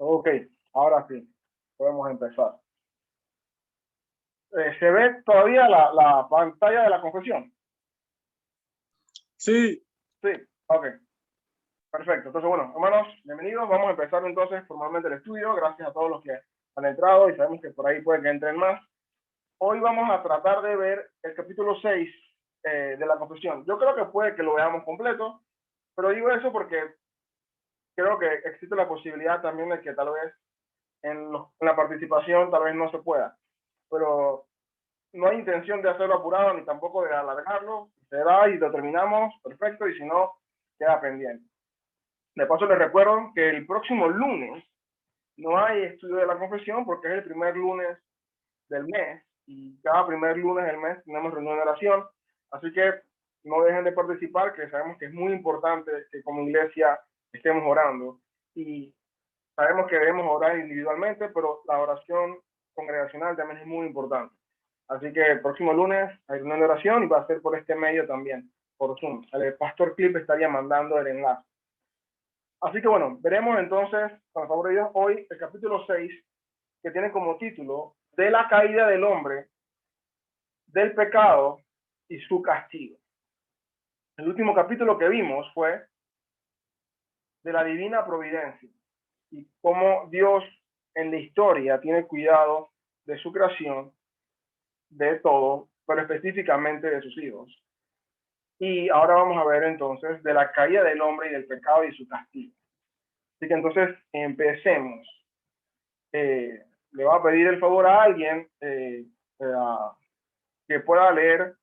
Ok, ahora sí, podemos empezar. ¿Se ve todavía la pantalla de la confesión? Sí, Sí, ok, perfecto. Entonces, bueno, hermanos, bienvenidos. Vamos a empezar entonces formalmente el estudio. Gracias a todos los que han entrado y sabemos que por ahí puede que entren más. Hoy vamos a tratar de ver el capítulo 6 de la confesión. Yo creo que puede que lo veamos completo, pero digo eso porque creo que existe la posibilidad también de que tal vez en la participación tal vez no se pueda. Pero no hay intención de hacerlo apurado ni tampoco de alargarlo. Se da y lo terminamos, perfecto, y si no, queda pendiente. De paso, les recuerdo que el próximo lunes no hay estudio de la confesión porque es el primer lunes del mes y cada primer lunes del mes tenemos reunión de oración. Así que no dejen de participar, que sabemos que es muy importante que como iglesia estemos orando. Y sabemos que debemos orar individualmente, pero la oración congregacional también es muy importante. Así que el próximo lunes hay una oración y va a ser por este medio también, por Zoom. El pastor Clip estaría mandando el enlace. Así que bueno, veremos entonces, con el favor de Dios, hoy el capítulo 6, que tiene como título de la caída del hombre, del pecado y su castigo. El último capítulo que vimos fue de la divina providencia y cómo Dios en la historia tiene cuidado de su creación, de todo, pero específicamente de sus hijos. Y ahora vamos a ver entonces de la caída del hombre y del pecado y su castigo. Así que entonces empecemos. Le voy a pedir el favor a alguien que pueda leer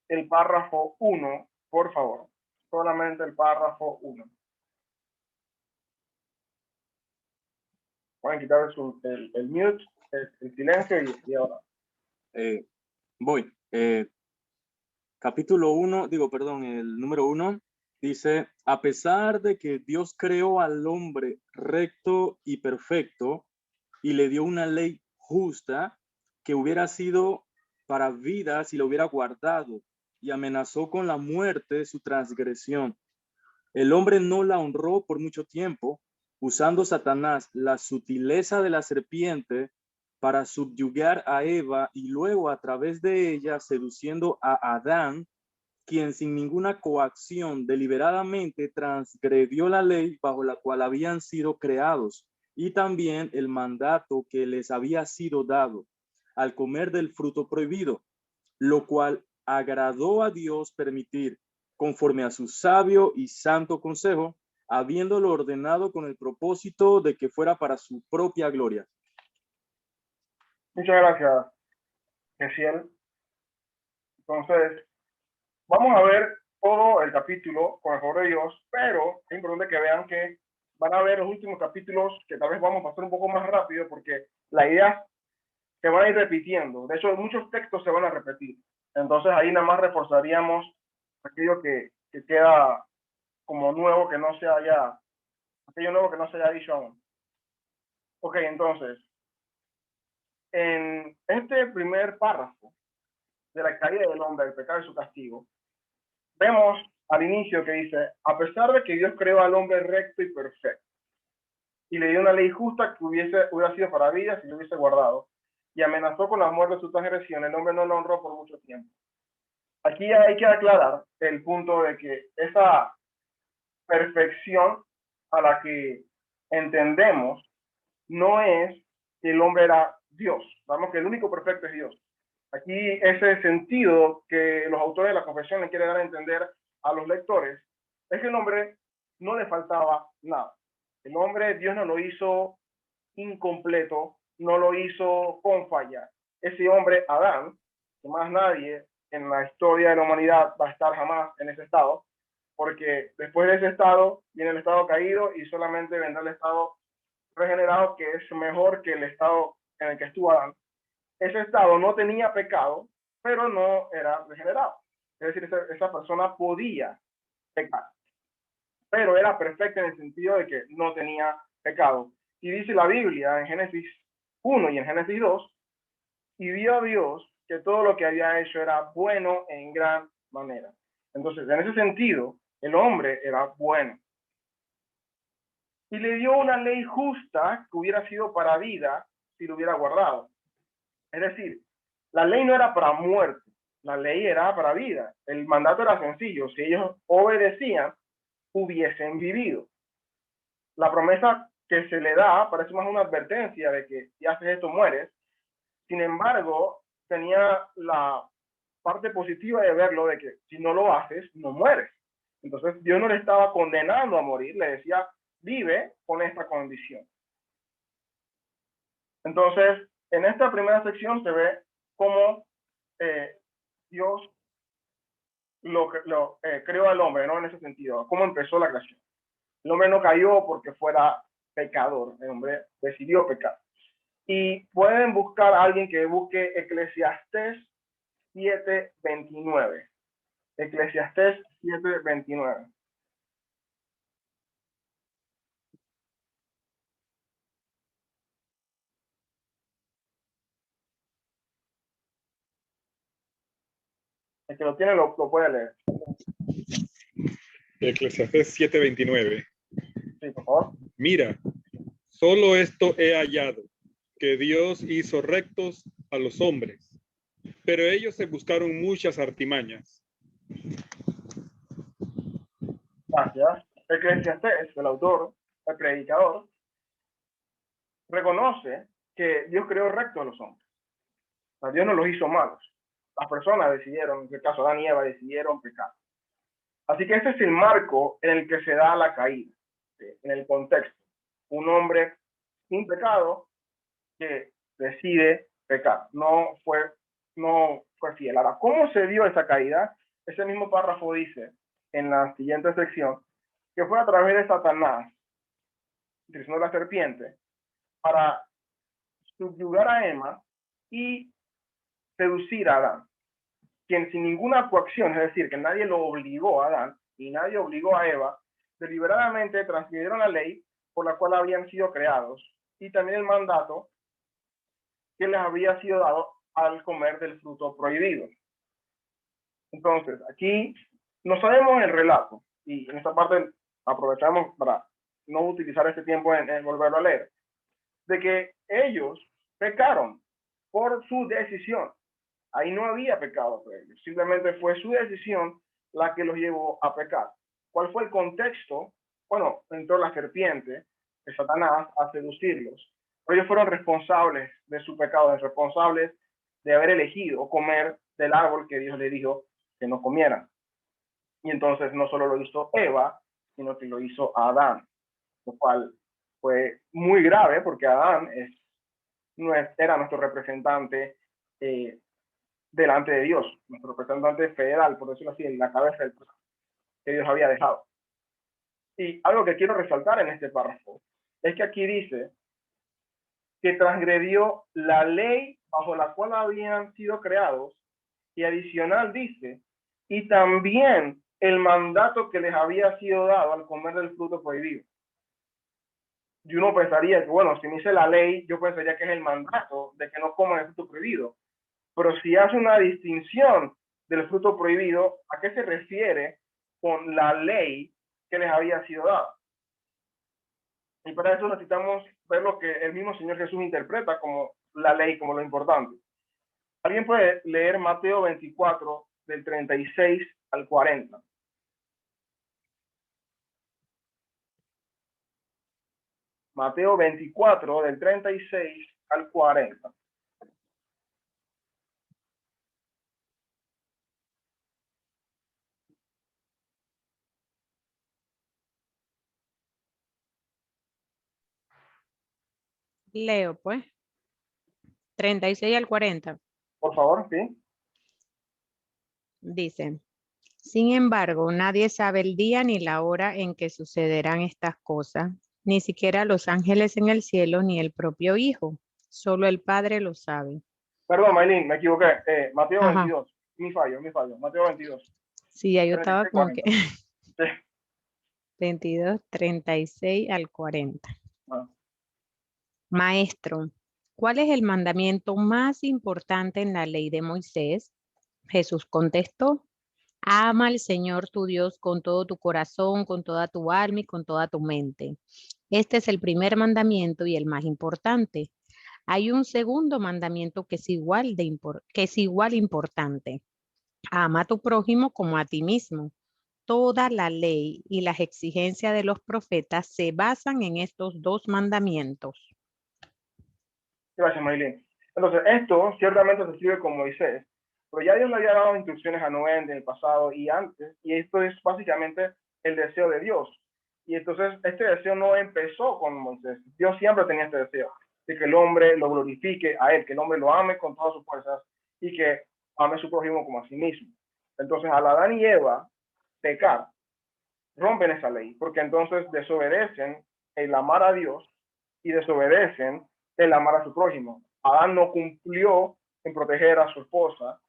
el párrafo 1, por favor. Solamente el párrafo 1. Pueden quitar el mute, el silencio y ahora. voy. Capítulo 1, perdón, el número 1 dice, a pesar de que Dios creó al hombre recto y perfecto y le dio una ley justa que hubiera sido para vida si lo hubiera guardado y amenazó con la muerte su transgresión. El hombre no la honró por mucho tiempo, usando Satanás la sutileza de la serpiente para subyugar a Eva y luego a través de ella seduciendo a Adán, quien sin ninguna coacción deliberadamente transgredió la ley bajo la cual habían sido creados y también el mandato que les había sido dado al comer del fruto prohibido, lo cual agradó a Dios permitir conforme a su sabio y santo consejo, habiéndolo ordenado con el propósito de que fuera para su propia gloria. Muchas gracias, Gesiel. Entonces, vamos a ver todo el capítulo con el favor de Dios, pero es importante que vean que van a ver los últimos capítulos que tal vez vamos a pasar un poco más rápido porque la idea se van a ir repitiendo. De hecho, muchos textos se van a repetir. Entonces ahí nada más reforzaríamos aquello que queda como nuevo que no se haya, aquello nuevo que no se haya dicho aún. Ok, entonces, en este primer párrafo de la caída del hombre, el pecado y su castigo, vemos al inicio que dice, a pesar de que Dios creó al hombre recto y perfecto, y le dio una ley justa que hubiera sido para vida si lo hubiese guardado, y amenazó con la muerte de su transgresión, el hombre no lo honró por mucho tiempo. Aquí hay que aclarar el punto de que esa perfección a la que entendemos no es que el hombre era Dios. Vamos que el único perfecto es Dios. Aquí ese sentido que los autores de la confesión le quieren dar a entender a los lectores es que el hombre no le faltaba nada. El hombre, Dios no lo hizo incompleto, no lo hizo con falla. Ese hombre, Adán, que más nadie en la historia de la humanidad va a estar jamás en ese estado, porque después de ese estado viene el estado caído y solamente vendrá el estado regenerado, que es mejor que el estado en el que estuvo Adán. Ese estado no tenía pecado, pero no era regenerado. Es decir, esa persona podía pecar, pero era perfecta en el sentido de que no tenía pecado. Y dice la Biblia en Génesis 1 y en Génesis 2, y vio Dios que todo lo que había hecho era bueno en gran manera. Entonces, en ese sentido, el hombre era bueno. y le dio una ley justa que hubiera sido para vida si lo hubiera guardado. Es decir, la ley no era para muerte, la ley era para vida. El mandato era sencillo, si ellos obedecían, hubiesen vivido. La promesa que se le da parece más una advertencia de que si haces esto mueres. Sin embargo, tenía la parte positiva de verlo de que si no lo haces, no mueres. Entonces Dios no le estaba condenando a morir, le decía, vive con esta condición. Entonces, en esta primera sección se ve cómo Dios creó al hombre, ¿no? En ese sentido, cómo empezó la creación. El hombre no cayó porque fuera pecador, el hombre decidió pecar. Y pueden buscar a alguien que busque Eclesiastés 7:29. Eclesiastés 7:29. El que lo tiene lo puede leer. Eclesiastés 7:29. Sí, por favor. Mira, solo esto he hallado, que Dios hizo rectos a los hombres, pero ellos se buscaron muchas artimañas. Gracias. Eclesiastés, el autor, el predicador, reconoce que Dios creó recto a los hombres. O sea, Dios no los hizo malos. Las personas decidieron, en este caso Adán y Eva, decidieron pecar. Así que este es el marco en el que se da la caída, ¿sí? En el contexto. Un hombre sin pecado que decide pecar. No fue fiel. Ahora, ¿cómo se dio esa caída? Ese mismo párrafo dice en la siguiente sección que fue a través de Satanás, utilizando la serpiente, para subyugar a Eva y seducir a Adán, quien sin ninguna coacción, es decir, que nadie lo obligó a Adán y nadie obligó a Eva, deliberadamente transmitieron la ley por la cual habían sido creados y también el mandato que les había sido dado al comer del fruto prohibido. Entonces, aquí no sabemos el relato y en esta parte aprovechamos para no utilizar este tiempo en volverlo a leer, de que ellos pecaron por su decisión. Ahí no había pecado por ellos, simplemente fue su decisión la que los llevó a pecar. ¿Cuál fue el contexto? Bueno, entró la serpiente de Satanás a seducirlos. Pero ellos fueron responsables de su pecado, responsables de haber elegido comer del árbol que Dios le dijo que no comieran. Y entonces no solo lo hizo Eva, sino que lo hizo Adán, lo cual fue muy grave porque Adán era nuestro representante delante de Dios, nuestro representante federal, por decirlo así, en la cabeza del pueblo que Dios había dejado. Y algo que quiero resaltar en este párrafo es que aquí dice que transgredió la ley bajo la cual habían sido creados y adicional dice, y también el mandato que les había sido dado al comer del fruto prohibido. Y uno pensaría que, bueno, si me dice la ley, yo pensaría que es el mandato de que no coman el fruto prohibido. Pero si hace una distinción del fruto prohibido, ¿a qué se refiere con la ley que les había sido dada? Y para eso necesitamos ver lo que el mismo Señor Jesús interpreta como la ley, como lo importante. ¿Alguien puede leer Mateo 24, del 36 al 40? Mateo 24, del 36 al 40. Leo, pues. 36 al 40. Por favor, sí. Dice, sin embargo, nadie sabe el día ni la hora en que sucederán estas cosas, ni siquiera los ángeles en el cielo, ni el propio Hijo. Solo el Padre lo sabe. Perdón, Maylin, me equivoqué. Mateo Ajá. 22. Mi fallo. Mateo 22. Sí, ya yo estaba 36, como 40. que Sí. 22, 36 al 40. Ah. Maestro, ¿cuál es el mandamiento más importante en la ley de Moisés? Jesús contestó, Ama al Señor tu Dios con todo tu corazón, con toda tu alma y con toda tu mente. Este es el primer mandamiento y el más importante. Hay un segundo mandamiento que es igual importante. Ama a tu prójimo como a ti mismo. Toda la ley y las exigencias de los profetas se basan en estos dos mandamientos. Gracias, Maylin. Entonces, esto ciertamente se escribe con Moisés, pero ya Dios le había dado instrucciones a Noé en el pasado y antes, y esto es básicamente el deseo de Dios. Y entonces, este deseo no empezó con Moisés. Dios siempre tenía este deseo, de que el hombre lo glorifique a él, que el hombre lo ame con todas sus fuerzas y que ame a su prójimo como a sí mismo. Entonces, al Adán y Eva pecar, rompen esa ley, porque entonces desobedecen el amar a Dios y desobedecen el amar a su prójimo. Adán no cumplió en proteger a su esposa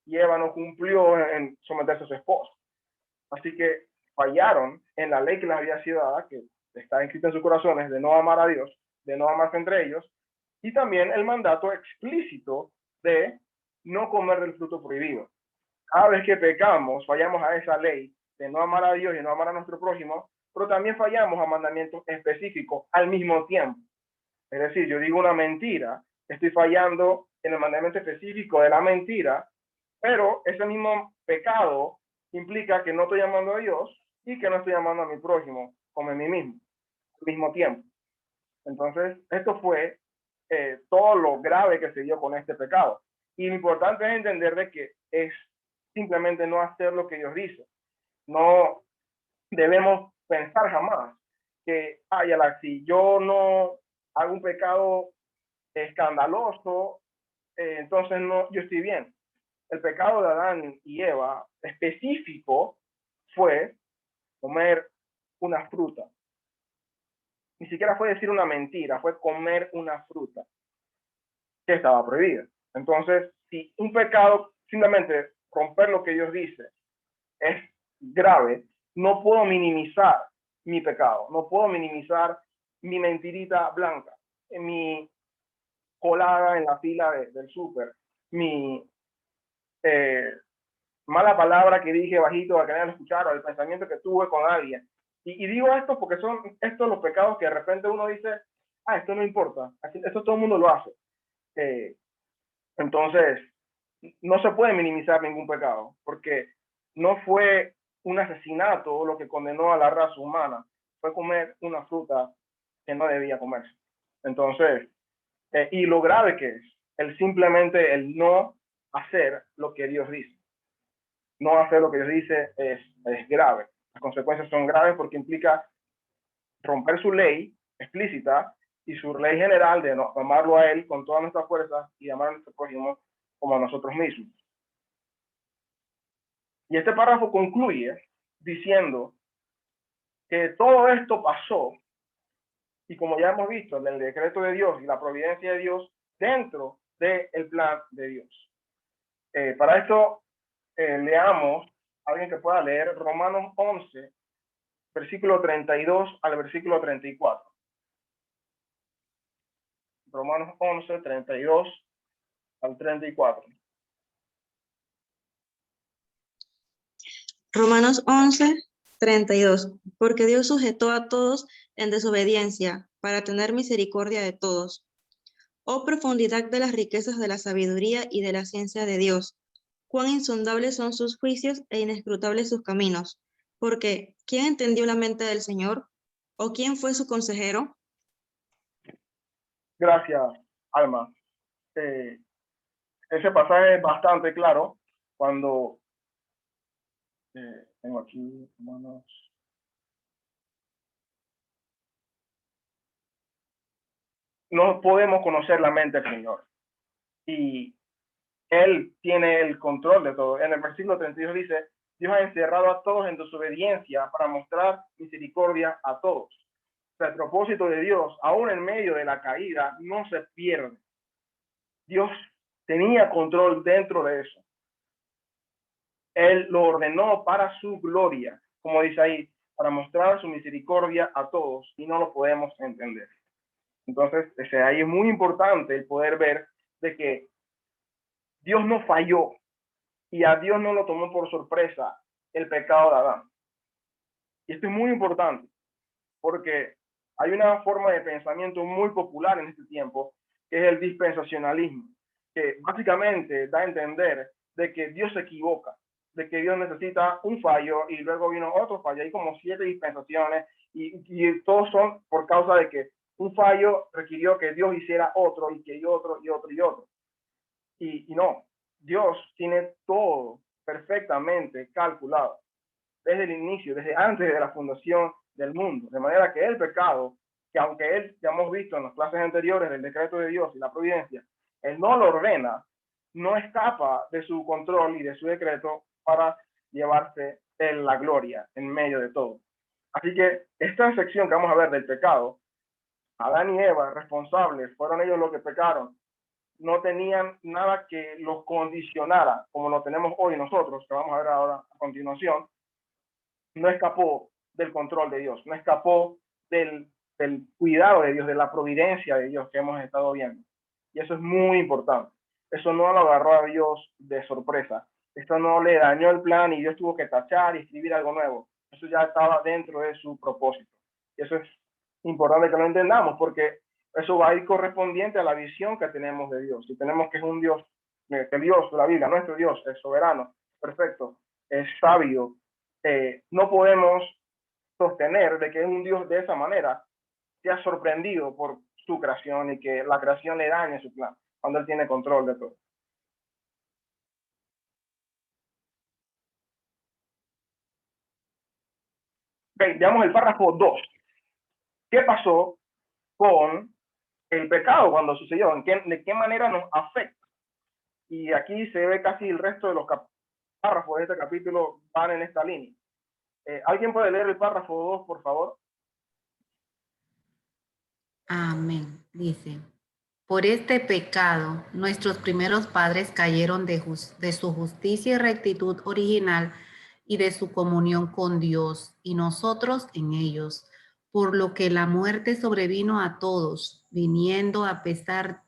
y Eva no cumplió en someterse a su esposa. Así que fallaron en la ley que les había sido dada, que está escrita en sus corazones, de no amar a Dios, de no amarse entre ellos, y también el mandato explícito de no comer del fruto prohibido. Cada vez que pecamos, fallamos a esa ley de no amar a Dios y no amar a nuestro prójimo, pero también fallamos a mandamientos específicos al mismo tiempo. Es decir, yo digo una mentira, estoy fallando en el mandamiento específico de la mentira, pero ese mismo pecado implica que no estoy amando a Dios y que no estoy amando a mi prójimo como a mí mismo, al mismo tiempo. Entonces, esto fue todo lo grave que se dio con este pecado. Y lo importante es entender de que es simplemente no hacer lo que Dios dice. No debemos pensar jamás que, si yo no hago un pecado escandaloso, entonces no, yo estoy bien. El pecado de Adán y Eva específico fue comer una fruta. Ni siquiera fue decir una mentira, fue comer una fruta que estaba prohibida. Entonces, si un pecado, simplemente romper lo que Dios dice, es grave, no puedo minimizar mi pecado, no puedo minimizar mi mentirita blanca, mi colada en la fila del súper, mi mala palabra que dije bajito para que nadie lo escuchara, el pensamiento que tuve con alguien. Y digo esto porque son estos los pecados que de repente uno dice, esto no importa, esto todo el mundo lo hace. Entonces, no se puede minimizar ningún pecado, porque no fue un asesinato lo que condenó a la raza humana, fue comer una fruta que no debía comerse. Entonces, y lo grave que es, simplemente el no hacer lo que Dios dice. No hacer lo que Dios dice es grave. Las consecuencias son graves porque implica romper su ley explícita y su ley general de no, amarlo a Él con todas nuestras fuerzas y amar a nuestro prójimo como a nosotros mismos. Y este párrafo concluye diciendo que todo esto pasó, y como ya hemos visto, en el decreto de Dios y la providencia de Dios dentro del plan de Dios. Para esto, leamos, alguien que pueda leer Romanos 11, versículo 32 al versículo 34. Romanos 11, 32 al 34. Romanos 11, 32. Porque Dios sujetó a todos en desobediencia, para tener misericordia de todos. Oh profundidad de las riquezas de la sabiduría y de la ciencia de Dios. Cuán insondables son sus juicios e inescrutables sus caminos. Porque, ¿quién entendió la mente del Señor? ¿O quién fue su consejero? Gracias, Alma. Ese pasaje es bastante claro cuando tengo aquí, hermanos. No podemos conocer la mente del Señor. Y Él tiene el control de todo. En el versículo 32 dice, Dios ha encerrado a todos en desobediencia para mostrar misericordia a todos. O sea, el propósito de Dios, aún en medio de la caída, no se pierde. Dios tenía control dentro de eso. Él lo ordenó para su gloria, como dice ahí, para mostrar su misericordia a todos, y no lo podemos entender. Entonces, ahí es muy importante el poder ver de que Dios no falló y a Dios no lo tomó por sorpresa el pecado de Adán. Y esto es muy importante, porque hay una forma de pensamiento muy popular en este tiempo, que es el dispensacionalismo, que básicamente da a entender de que Dios se equivoca, de que Dios necesita un fallo y luego vino otro fallo. Hay como 7 dispensaciones y todos son por causa de que un fallo requirió que Dios hiciera otro y que otro y otro y otro. Y no, Dios tiene todo perfectamente calculado desde el inicio, desde antes de la fundación del mundo. De manera que el pecado, que aunque él, ya hemos visto en las clases anteriores del decreto de Dios y la providencia, él no lo ordena, no escapa de su control y de su decreto para llevarse en la gloria en medio de todo. Así que esta sección que vamos a ver del pecado, Adán y Eva, responsables, fueron ellos los que pecaron, no tenían nada que los condicionara, como lo tenemos hoy nosotros, que vamos a ver ahora a continuación. No escapó del control de Dios, no escapó del cuidado de Dios, de la providencia de Dios que hemos estado viendo. Y eso es muy importante. Eso no lo agarró a Dios de sorpresa. Esto no le dañó el plan y Dios tuvo que tachar y escribir algo nuevo. Eso ya estaba dentro de su propósito. Y eso es importante que lo entendamos, porque eso va a ir correspondiente a la visión que tenemos de Dios. Si tenemos que es un Dios, que Dios, la Biblia, nuestro Dios, es soberano, perfecto, es sabio, no podemos sostener de que un Dios de esa manera sea sorprendido por su creación y que la creación le dañe su plan, cuando Él tiene control de todo. Ok, veamos el párrafo 2. ¿Qué pasó con el pecado cuando sucedió? ¿De qué manera nos afecta? Y aquí se ve casi el resto de los párrafos de este capítulo van en esta línea. ¿Alguien puede leer el párrafo 2, por favor? Amén. Dice, por este pecado, nuestros primeros padres cayeron de su justicia y rectitud original y de su comunión con Dios, y nosotros en ellos, por lo que la muerte sobrevino a todos, viniendo a estar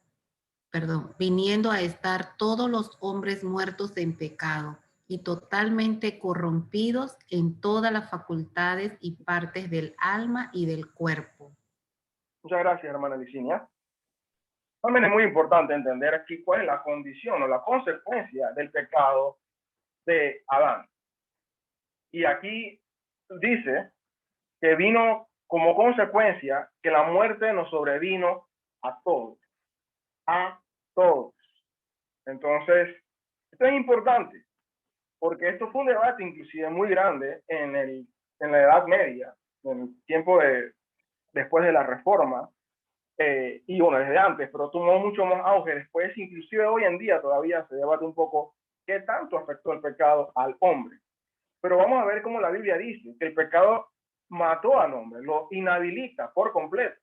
todos los hombres muertos en pecado y totalmente corrompidos en todas las facultades y partes del alma y del cuerpo. Muchas gracias, hermana Licinia. También es muy importante entender aquí cuál es la condición o la consecuencia del pecado de Adán. Y aquí dice que vino como consecuencia que la muerte nos sobrevino a todos. A todos. Entonces, esto es importante, porque esto fue un debate inclusive muy grande en la Edad Media, en el tiempo después de la Reforma, y bueno, desde antes, pero tomó mucho más auge después, inclusive hoy en día todavía se debate un poco qué tanto afectó el pecado al hombre. Pero vamos a ver cómo la Biblia dice que el pecado mató al hombre, lo inhabilita por completo.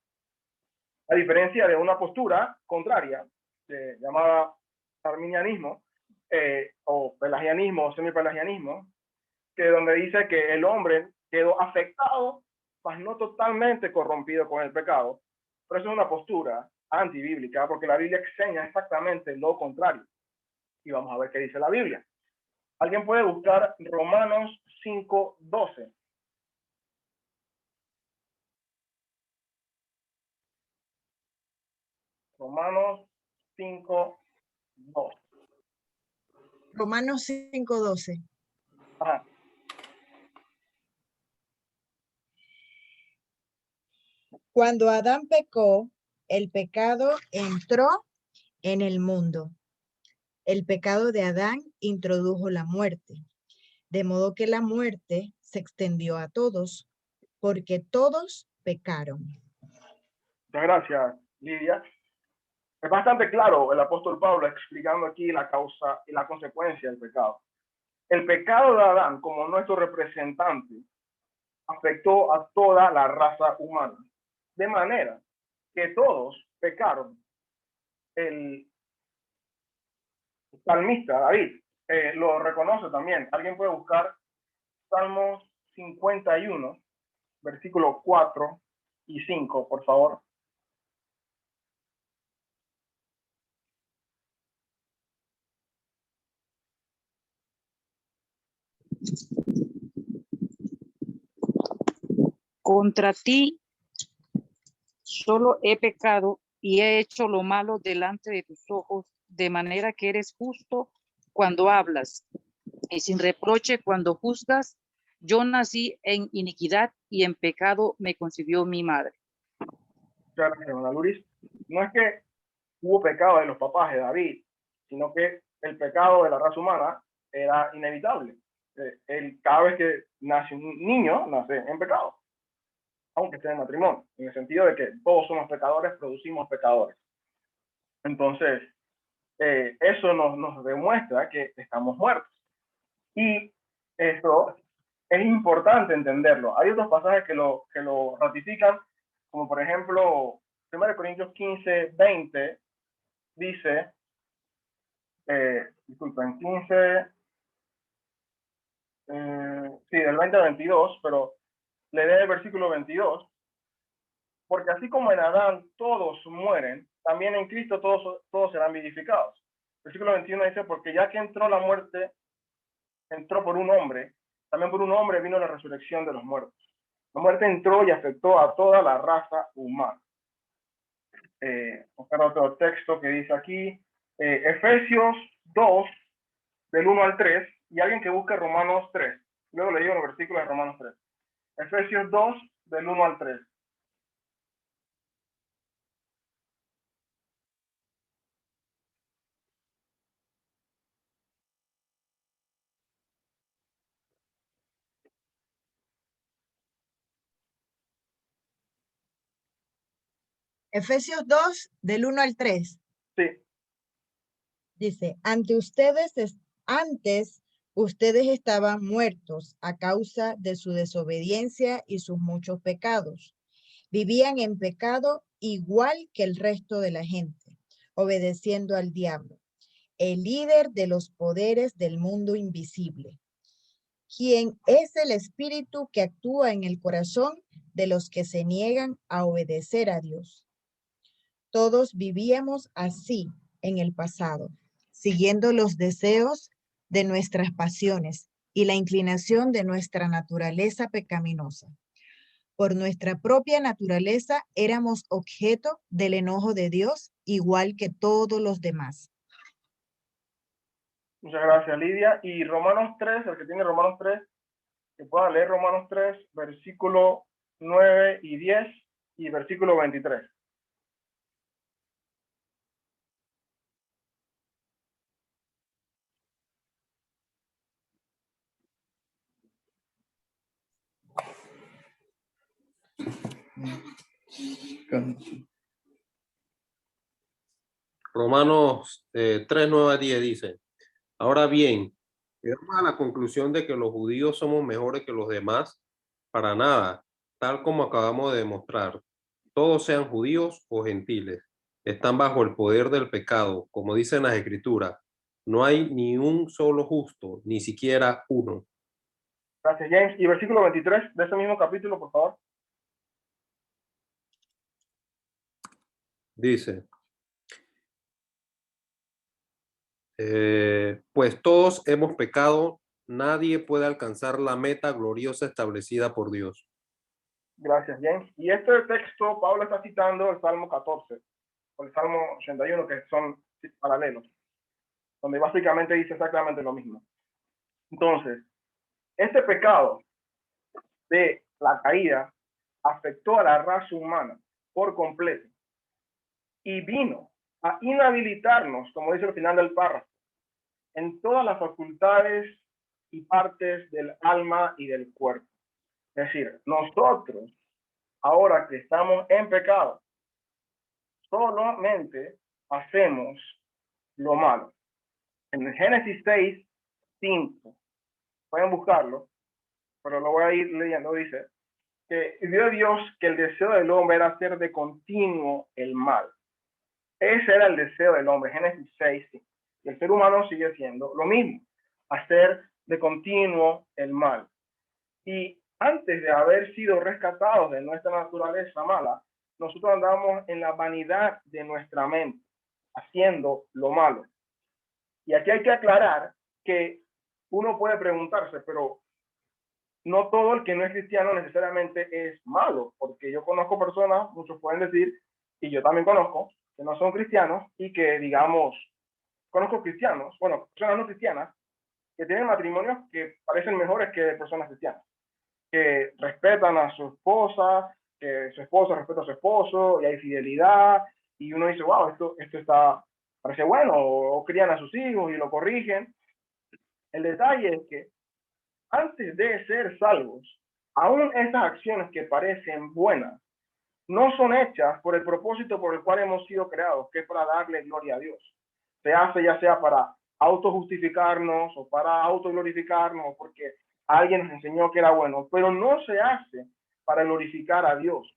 A diferencia de una postura contraria, llamada arminianismo, o pelagianismo o semipelagianismo, que donde dice que el hombre quedó afectado, mas no totalmente corrompido con el pecado. Pero eso es una postura antibíblica, porque la Biblia enseña exactamente lo contrario. Y vamos a ver qué dice la Biblia. ¿Alguien puede buscar Romanos 5:12? Romanos 5:12. Romanos 5:12. Ajá. Cuando Adán pecó, el pecado entró en el mundo. El pecado de Adán introdujo la muerte, de modo que la muerte se extendió a todos, porque todos pecaron. Muchas gracias, Lidia. Es bastante claro el apóstol Pablo explicando aquí la causa y la consecuencia del pecado. El pecado de Adán, como nuestro representante, afectó a toda la raza humana, de manera que todos pecaron. El salmista David lo reconoce también. Alguien puede buscar Salmos 51, versículos 4 y 5, por favor. Contra ti solo he pecado y he hecho lo malo delante de tus ojos, de manera que eres justo cuando hablas y sin reproche cuando juzgas. Yo nací en iniquidad y en pecado me concibió mi madre. Muchas gracias, hermana Luris. No es que hubo pecado de los papás de David, sino que el pecado de la raza humana era inevitable. Cada vez que nace un niño, nace en pecado, aunque esté en matrimonio, en el sentido de que todos somos pecadores, producimos pecadores. Entonces, eso nos demuestra que estamos muertos. Y eso es importante entenderlo. Hay otros pasajes que lo ratifican, como por ejemplo, 1 Corintios 15, 20, dice, disculpen, 15, sí, del 20 al 22, pero leeré el versículo 22, porque así como en Adán todos mueren, también en Cristo todos serán vivificados. Versículo 21 dice, porque ya que entró la muerte, entró por un hombre, también por un hombre vino la resurrección de los muertos. La muerte entró y afectó a toda la raza humana. Otro texto que dice aquí, Efesios 2, del 1 al 3, y alguien que busque Romanos 3. Luego le digo los versículos de Romanos 3. Efesios 2, del 1 al 3. Efesios 2, del 1 al 3. Sí. Dice, antes ustedes estaban muertos a causa de su desobediencia y sus muchos pecados. Vivían en pecado igual que el resto de la gente, obedeciendo al diablo, el líder de los poderes del mundo invisible, quien es el espíritu que actúa en el corazón de los que se niegan a obedecer a Dios. Todos vivíamos así en el pasado, siguiendo los deseos de nuestras pasiones y la inclinación de nuestra naturaleza pecaminosa. Por nuestra propia naturaleza éramos objeto del enojo de Dios, igual que todos los demás. Muchas gracias, Lidia. Y Romanos 3, el que tiene Romanos 3, que pueda leer Romanos 3, versículo 9 y 10 y versículo 23. Romanos 3, 9 a 10 dice, ahora bien, llegamos a la conclusión de que los judíos somos mejores que los demás, para nada, tal como acabamos de demostrar. Todos sean judíos o gentiles, están bajo el poder del pecado, como dicen las escrituras. No hay ni un solo justo, ni siquiera uno. Gracias, James. Y versículo 23 de ese mismo capítulo, por favor. Dice, pues todos hemos pecado, nadie puede alcanzar la meta gloriosa establecida por Dios. Gracias, James. Y este texto, Pablo está citando el Salmo 14 o el Salmo 81, que son paralelos, donde básicamente dice exactamente lo mismo. Entonces, este pecado de la caída afectó a la raza humana por completo y vino a inhabilitarnos, como dice el final del párrafo, en todas las facultades y partes del alma y del cuerpo. Es decir, nosotros, ahora que estamos en pecado, solamente hacemos lo malo. En Génesis 6, 5, pueden buscarlo, pero lo voy a ir leyendo, dice, que vio Dios que el deseo del hombre era hacer de continuo el mal. Ese era el deseo del hombre, Génesis 6, 5. Y el ser humano sigue siendo lo mismo, hacer de continuo el mal. Y antes de haber sido rescatados de nuestra naturaleza mala, nosotros andamos en la vanidad de nuestra mente, haciendo lo malo. Y aquí hay que aclarar que uno puede preguntarse, pero no todo el que no es cristiano necesariamente es malo, porque yo conozco personas, muchos pueden decir, y yo también conozco, que no son cristianos y que, digamos, conozco cristianos, bueno, personas no cristianas, que tienen matrimonios que parecen mejores que personas cristianas, que respetan a su esposa, que su esposa respeta a su esposo, y hay fidelidad, y uno dice, wow, esto está, parece bueno, o crían a sus hijos y lo corrigen. El detalle es que antes de ser salvos, aún esas acciones que parecen buenas, no son hechas por el propósito por el cual hemos sido creados, que es para darle gloria a Dios. Se hace ya sea para autojustificarnos o para autoglorificarnos, o porque alguien nos enseñó que era bueno, pero no se hace para glorificar a Dios.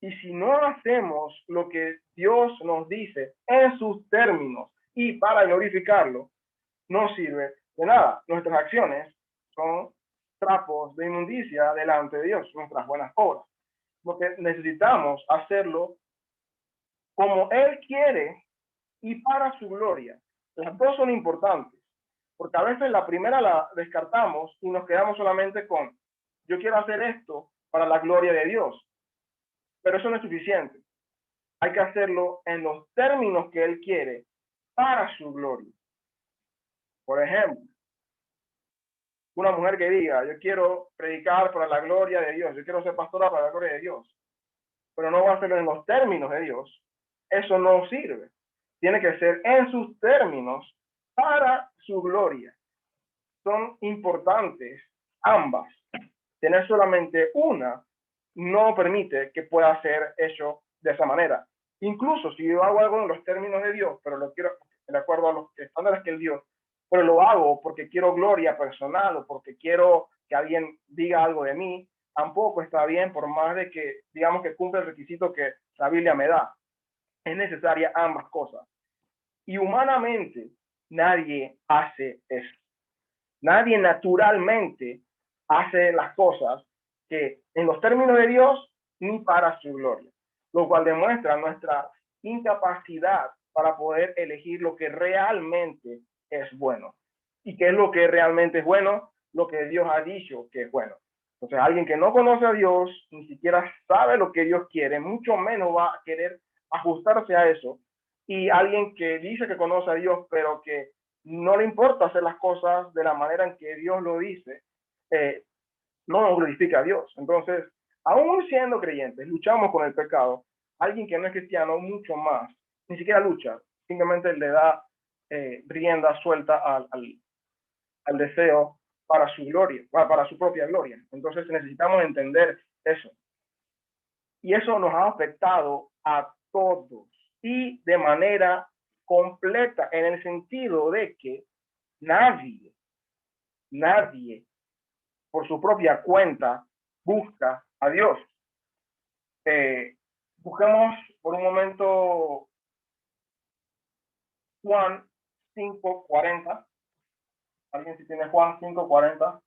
Y si no hacemos lo que Dios nos dice en sus términos y para glorificarlo, no sirve de nada. Nuestras acciones son trapos de inmundicia delante de Dios, nuestras buenas obras. Porque necesitamos hacerlo como Él quiere y para su gloria. Las dos son importantes, porque a veces la primera la descartamos y nos quedamos solamente con, yo quiero hacer esto para la gloria de Dios, pero eso no es suficiente. Hay que hacerlo en los términos que Él quiere para su gloria. Por ejemplo, una mujer que diga, yo quiero predicar para la gloria de Dios, yo quiero ser pastora para la gloria de Dios, pero no va a hacerlo en los términos de Dios, eso no sirve. Tiene que ser en sus términos para su gloria. Son importantes ambas. Tener solamente una no permite que pueda ser hecho de esa manera. Incluso si yo hago algo en los términos de Dios, pero lo quiero de acuerdo a los estándares que Él dio, pero lo hago porque quiero gloria personal o porque quiero que alguien diga algo de mí, tampoco está bien, por más de que digamos que cumple el requisito que la Biblia me da. Es necesaria ambas cosas. Y humanamente nadie hace eso. Nadie naturalmente hace las cosas que en los términos de Dios ni para su gloria, lo cual demuestra nuestra incapacidad para poder elegir lo que realmente es bueno. ¿Y qué es lo que realmente es bueno? Lo que Dios ha dicho que es bueno. Entonces, alguien que no conoce a Dios, ni siquiera sabe lo que Dios quiere, mucho menos va a querer ajustarse a eso. Y alguien que dice que conoce a Dios, pero que no le importa hacer las cosas de la manera en que Dios lo dice, no glorifica a Dios. Entonces, aún siendo creyentes, luchamos con el pecado. Alguien que no es cristiano, mucho más, ni siquiera lucha, simplemente le da rienda suelta al deseo para su gloria, para su propia gloria. Entonces necesitamos entender eso. Y eso nos ha afectado a todos y de manera completa, en el sentido de que nadie por su propia cuenta busca a Dios. Busquemos por un momento Juan 5:40. ¿Alguien si tiene Juan 5:40?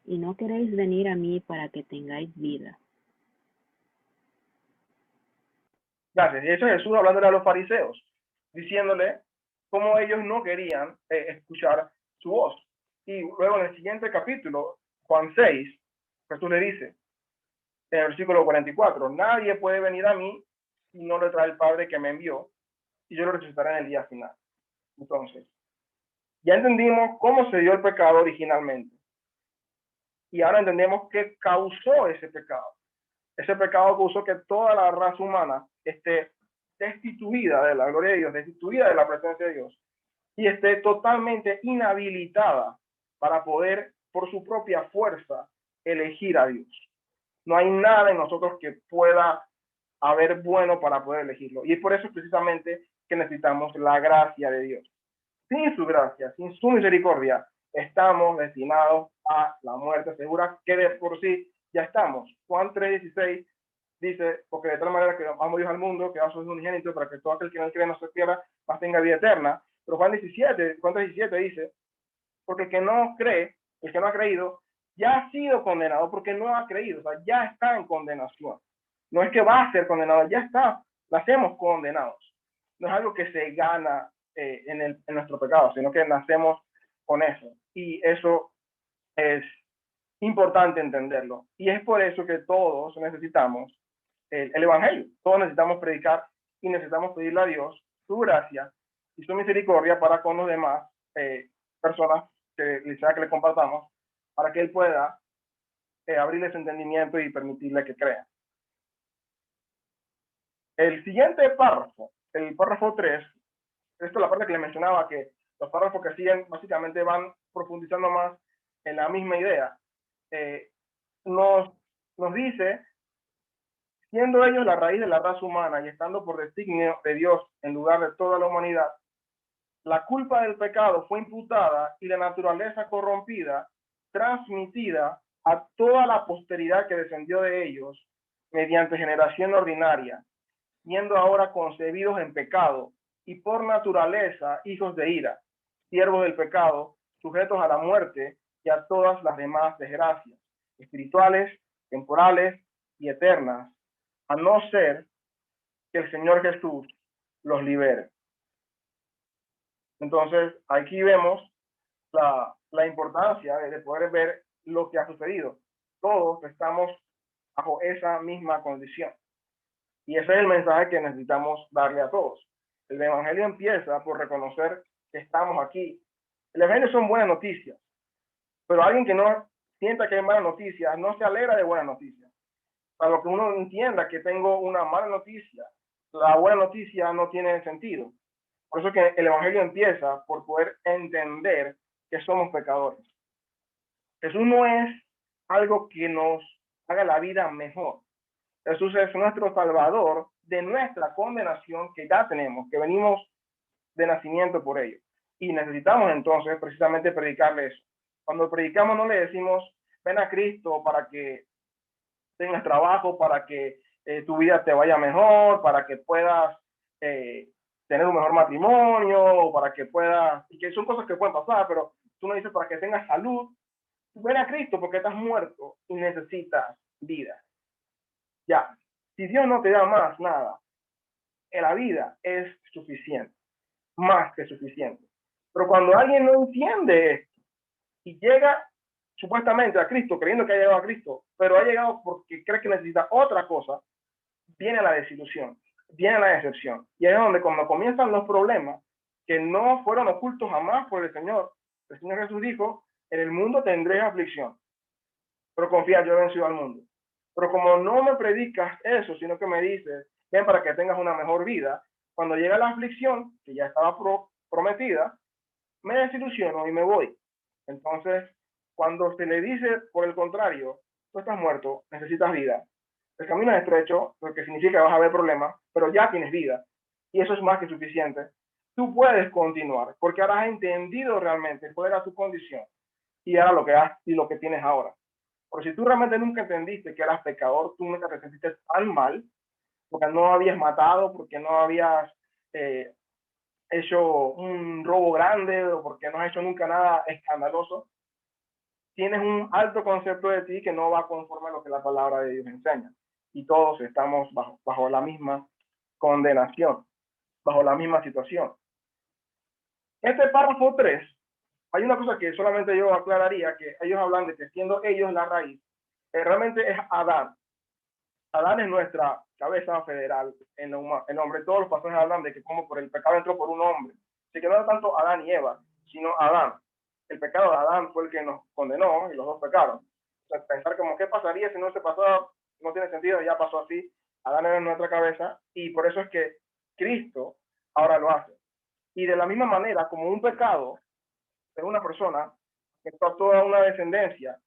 Y no queréis venir a mí para que tengáis vida. Gracias. Y eso es Jesús hablándole a los fariseos, diciéndole cómo ellos no querían escuchar su voz. Y luego en el siguiente capítulo, Juan 6, Jesús le dice, en el versículo 44, nadie puede venir a mí si no le trae el Padre que me envió, y yo lo resucitaré en el día final. Entonces, ya entendimos cómo se dio el pecado originalmente. Y ahora entendemos qué causó ese pecado. Ese pecado causó que toda la raza humana esté destituida de la gloria de Dios, destituida de la presencia de Dios, y esté totalmente inhabilitada para poder, por su propia fuerza, elegir a Dios. No hay nada en nosotros que pueda haber bueno para poder elegirlo. Y es por eso precisamente que necesitamos la gracia de Dios. Sin su gracia, sin su misericordia, estamos destinados a la muerte segura, que de por sí ya estamos. Juan 3:16 dice, porque de tal manera que amó Dios al mundo, que da su unigénito para que todo aquel que no cree no se pierda, mas tenga vida eterna. Pero Juan 3:17 dice, porque el que no cree el que no ha creído, ya ha sido condenado porque no ha creído, o sea, ya está en condenación. No es que va a ser condenado, ya está, nacemos condenados. No es algo que se gana en nuestro pecado, sino que nacemos con eso. Y eso es importante entenderlo. Y es por eso que todos necesitamos el Evangelio. Todos necesitamos predicar y necesitamos pedirle a Dios su gracia y su misericordia para con los demás personas que le compartamos, para que Él pueda abrirles entendimiento y permitirle que crean. El siguiente párrafo, el párrafo 3, esto es la parte que le mencionaba, que los párrafos que siguen básicamente van profundizando más en la misma idea. Nos dice, siendo ellos la raíz de la raza humana y estando por designio de Dios en lugar de toda la humanidad, la culpa del pecado fue imputada y la naturaleza corrompida transmitida a toda la posteridad que descendió de ellos mediante generación ordinaria, siendo ahora concebidos en pecado y por naturaleza hijos de ira, siervos del pecado, sujetos a la muerte y a todas las demás desgracias, espirituales, temporales y eternas, a no ser que el Señor Jesús los libere. Entonces, aquí vemos la importancia de poder ver lo que ha sucedido. Todos estamos bajo esa misma condición. Y ese es el mensaje que necesitamos darle a todos. El Evangelio empieza por reconocer que estamos aquí. El Evangelio son buenas noticias, pero alguien que no sienta que hay malas noticias no se alegra de buenas noticias. Para lo que uno entienda que tengo una mala noticia, la buena noticia no tiene sentido. Por eso que el Evangelio empieza por poder entender que somos pecadores. Jesús no es algo que nos haga la vida mejor. Jesús es nuestro Salvador de nuestra condenación que ya tenemos, que venimos de nacimiento por ello. Y necesitamos entonces precisamente predicarle eso. Cuando predicamos no le decimos, ven a Cristo para que tengas trabajo, para que tu vida te vaya mejor, para que puedas tener un mejor matrimonio, para que puedas, y que son cosas que pueden pasar, pero tú no dices para que tengas salud. Ven a Cristo porque estás muerto y necesitas vida. Ya, si Dios no te da más nada, en la vida es suficiente, más que suficiente. Pero cuando alguien no entiende esto y llega supuestamente a Cristo, creyendo que ha llegado a Cristo, pero ha llegado porque cree que necesita otra cosa, viene la desilusión, viene la decepción. Y es donde cuando comienzan los problemas, que no fueron ocultos jamás por el Señor Jesús dijo, en el mundo tendréis aflicción, pero confía, yo he vencido al mundo. Pero como no me predicas eso, sino que me dices, ven para que tengas una mejor vida, cuando llega la aflicción, que ya estaba prometida, me desilusiono y me voy. Entonces, cuando se le dice, por el contrario, tú estás muerto, necesitas vida. El camino es estrecho, lo que significa que vas a haber problemas, pero ya tienes vida. Y eso es más que suficiente. Tú puedes continuar, porque ahora has entendido realmente cuál era tu condición y ahora lo que tienes ahora. Pero si tú realmente nunca entendiste que eras pecador, tú nunca te sentiste tan mal, porque no habías matado, porque no habías hecho un robo grande, o porque no has hecho nunca nada escandaloso, tienes un alto concepto de ti que no va conforme a lo que la palabra de Dios enseña. Y todos estamos bajo la misma condenación, bajo la misma situación. Este párrafo 3, hay una cosa que solamente yo aclararía, que ellos hablan de que siendo ellos la raíz, realmente es Adán. Adán es nuestra cabeza federal en el hombre. Todos los pasajes hablan de que como por el pecado entró por un hombre. Así que no era tanto Adán y Eva, sino Adán. El pecado de Adán fue el que nos condenó y los dos pecaron. O sea, pensar como qué pasaría si no se pasara, no tiene sentido, ya pasó así. Adán era nuestra cabeza y por eso es que Cristo ahora lo hace. Y de la misma manera, como un pecado de una persona que toda una descendencia,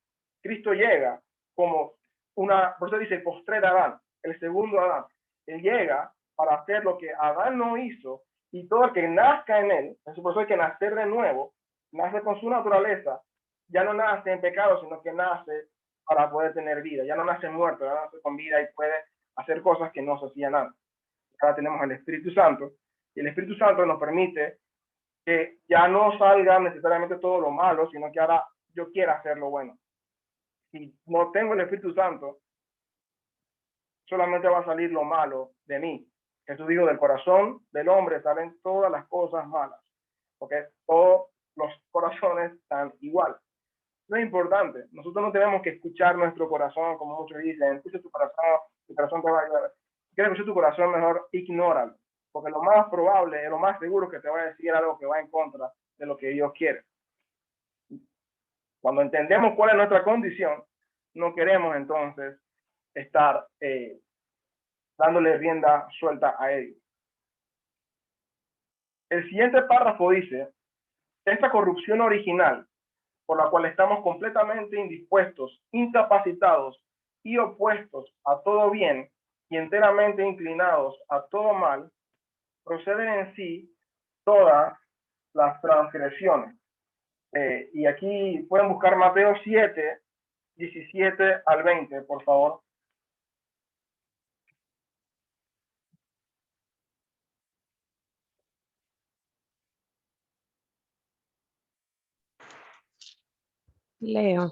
Cristo llega como por eso dice el postrer Adán, el segundo Adán. Él llega para hacer lo que Adán no hizo y todo el que nazca en él, por eso hay que nacer de nuevo, nace con su naturaleza, ya no nace en pecado, sino que nace para poder tener vida, ya no nace muerto, ya nace con vida y puede hacer cosas que no se hacían antes. Ahora tenemos el Espíritu Santo y el Espíritu Santo nos permite que ya no salga necesariamente todo lo malo, sino que ahora yo quiera hacer lo bueno. Si no tengo el Espíritu Santo, solamente va a salir lo malo de mí. Jesús dijo, del corazón del hombre salen todas las cosas malas, porque todos los corazones están igual. No es importante. Nosotros no tenemos que escuchar nuestro corazón, como muchos dicen, escucha tu corazón te va a ayudar. Si quieres escuchar tu corazón, mejor ignóralo, porque lo más probable, lo más seguro que te va a decir algo que va en contra de lo que Dios quiere. Cuando entendemos cuál es nuestra condición, no queremos entonces estar dándole rienda suelta a ellos. El siguiente párrafo dice, esta corrupción original, por la cual estamos completamente indispuestos, incapacitados y opuestos a todo bien y enteramente inclinados a todo mal, proceden en sí todas las transgresiones. Y aquí pueden buscar Mateo 7, 17 al 20, por favor. Leo.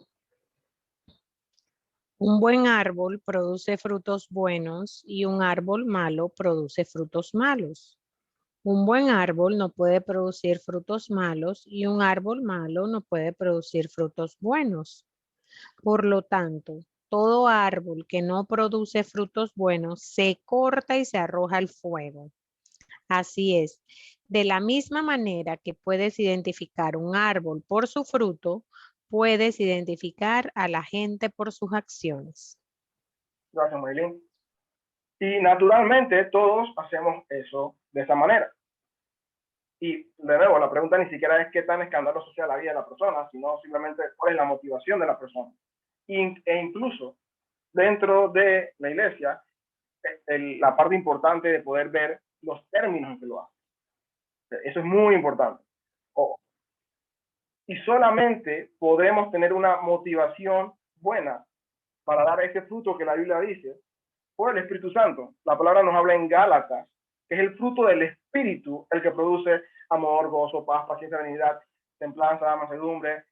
Un buen árbol produce frutos buenos y un árbol malo produce frutos malos. Un buen árbol no puede producir frutos malos y un árbol malo no puede producir frutos buenos. Por lo tanto, todo árbol que no produce frutos buenos se corta y se arroja al fuego. Así es. De la misma manera que puedes identificar un árbol por su fruto, puedes identificar a la gente por sus acciones. Gracias, Maylin. Y naturalmente todos hacemos eso de esa manera. Y de nuevo, la pregunta ni siquiera es qué tan escandaloso sea la vida de la persona, sino simplemente cuál es la motivación de la persona. E incluso dentro de la iglesia, la parte importante de poder ver los términos en que lo hace. Eso es muy importante. Y solamente podremos tener una motivación buena para dar ese fruto que la Biblia dice por el Espíritu Santo. La palabra nos habla en Gálatas, que es el fruto del Espíritu el que produce amor, gozo, paz, paciencia, benignidad, templanza, mansedumbre.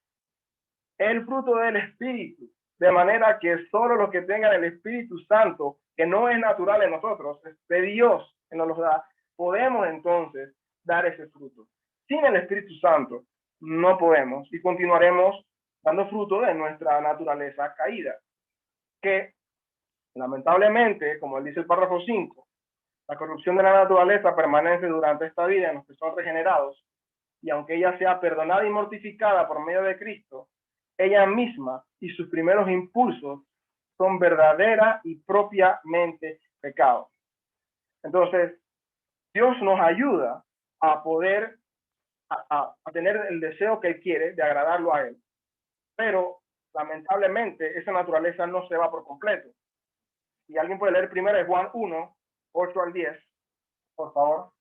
El fruto del Espíritu. De manera que solo los que tengan el Espíritu Santo, que no es natural en nosotros, es de Dios que nos los da, podemos entonces dar ese fruto. Sin el Espíritu Santo no podemos y continuaremos dando fruto de nuestra naturaleza caída, que lamentablemente, como dice el párrafo 5, la corrupción de la naturaleza permanece durante esta vida en los que son regenerados, y aunque ella sea perdonada y mortificada por medio de Cristo, ella misma y sus primeros impulsos son verdadera y propiamente pecado. Entonces, Dios nos ayuda a poder a tener el deseo que Él quiere de agradarlo a Él. Pero, lamentablemente, esa naturaleza no se va por completo. Si alguien puede leer primero de Juan 1, 8 al 10, por favor.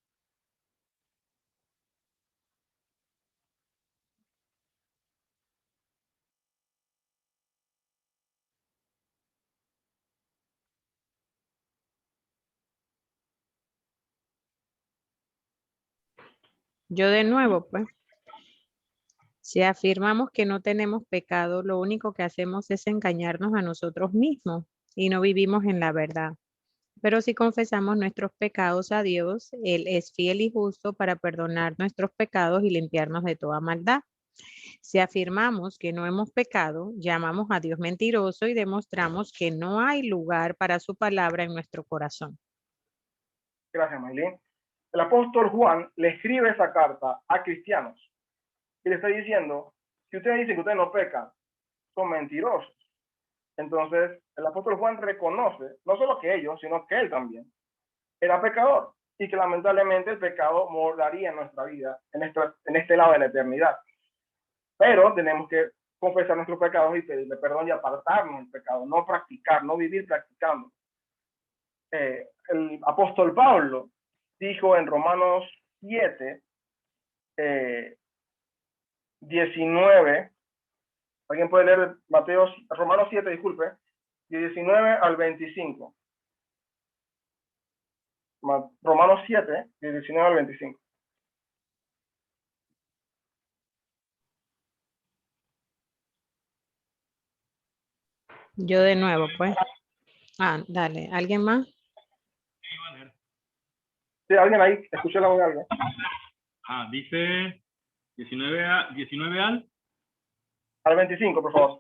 Yo de nuevo, pues. Si afirmamos que no tenemos pecado, lo único que hacemos es engañarnos a nosotros mismos y no vivimos en la verdad. Pero si confesamos nuestros pecados a Dios, Él es fiel y justo para perdonar nuestros pecados y limpiarnos de toda maldad. Si afirmamos que no hemos pecado, llamamos a Dios mentiroso y demostramos que no hay lugar para su palabra en nuestro corazón. Gracias, Maylin. El apóstol Juan le escribe esa carta a cristianos y le está diciendo, si ustedes dicen que ustedes no pecan, son mentirosos. Entonces, el apóstol Juan reconoce, no solo que ellos, sino que él también era pecador y que lamentablemente el pecado moraría en nuestra vida, en este lado de la eternidad. Pero tenemos que confesar nuestros pecados y pedirle perdón y apartarnos del pecado, no practicar, no vivir practicando. El apóstol Pablo dijo en Romanos 7, 19, alguien puede leer Romanos 7, disculpe, 19 al 25. Romanos 7, 19 al 25. Yo de nuevo, pues. Ah, dale. ¿Alguien más? Sí, alguien ahí, escuché la voz de alguien. Dice 19 Al 25, por favor.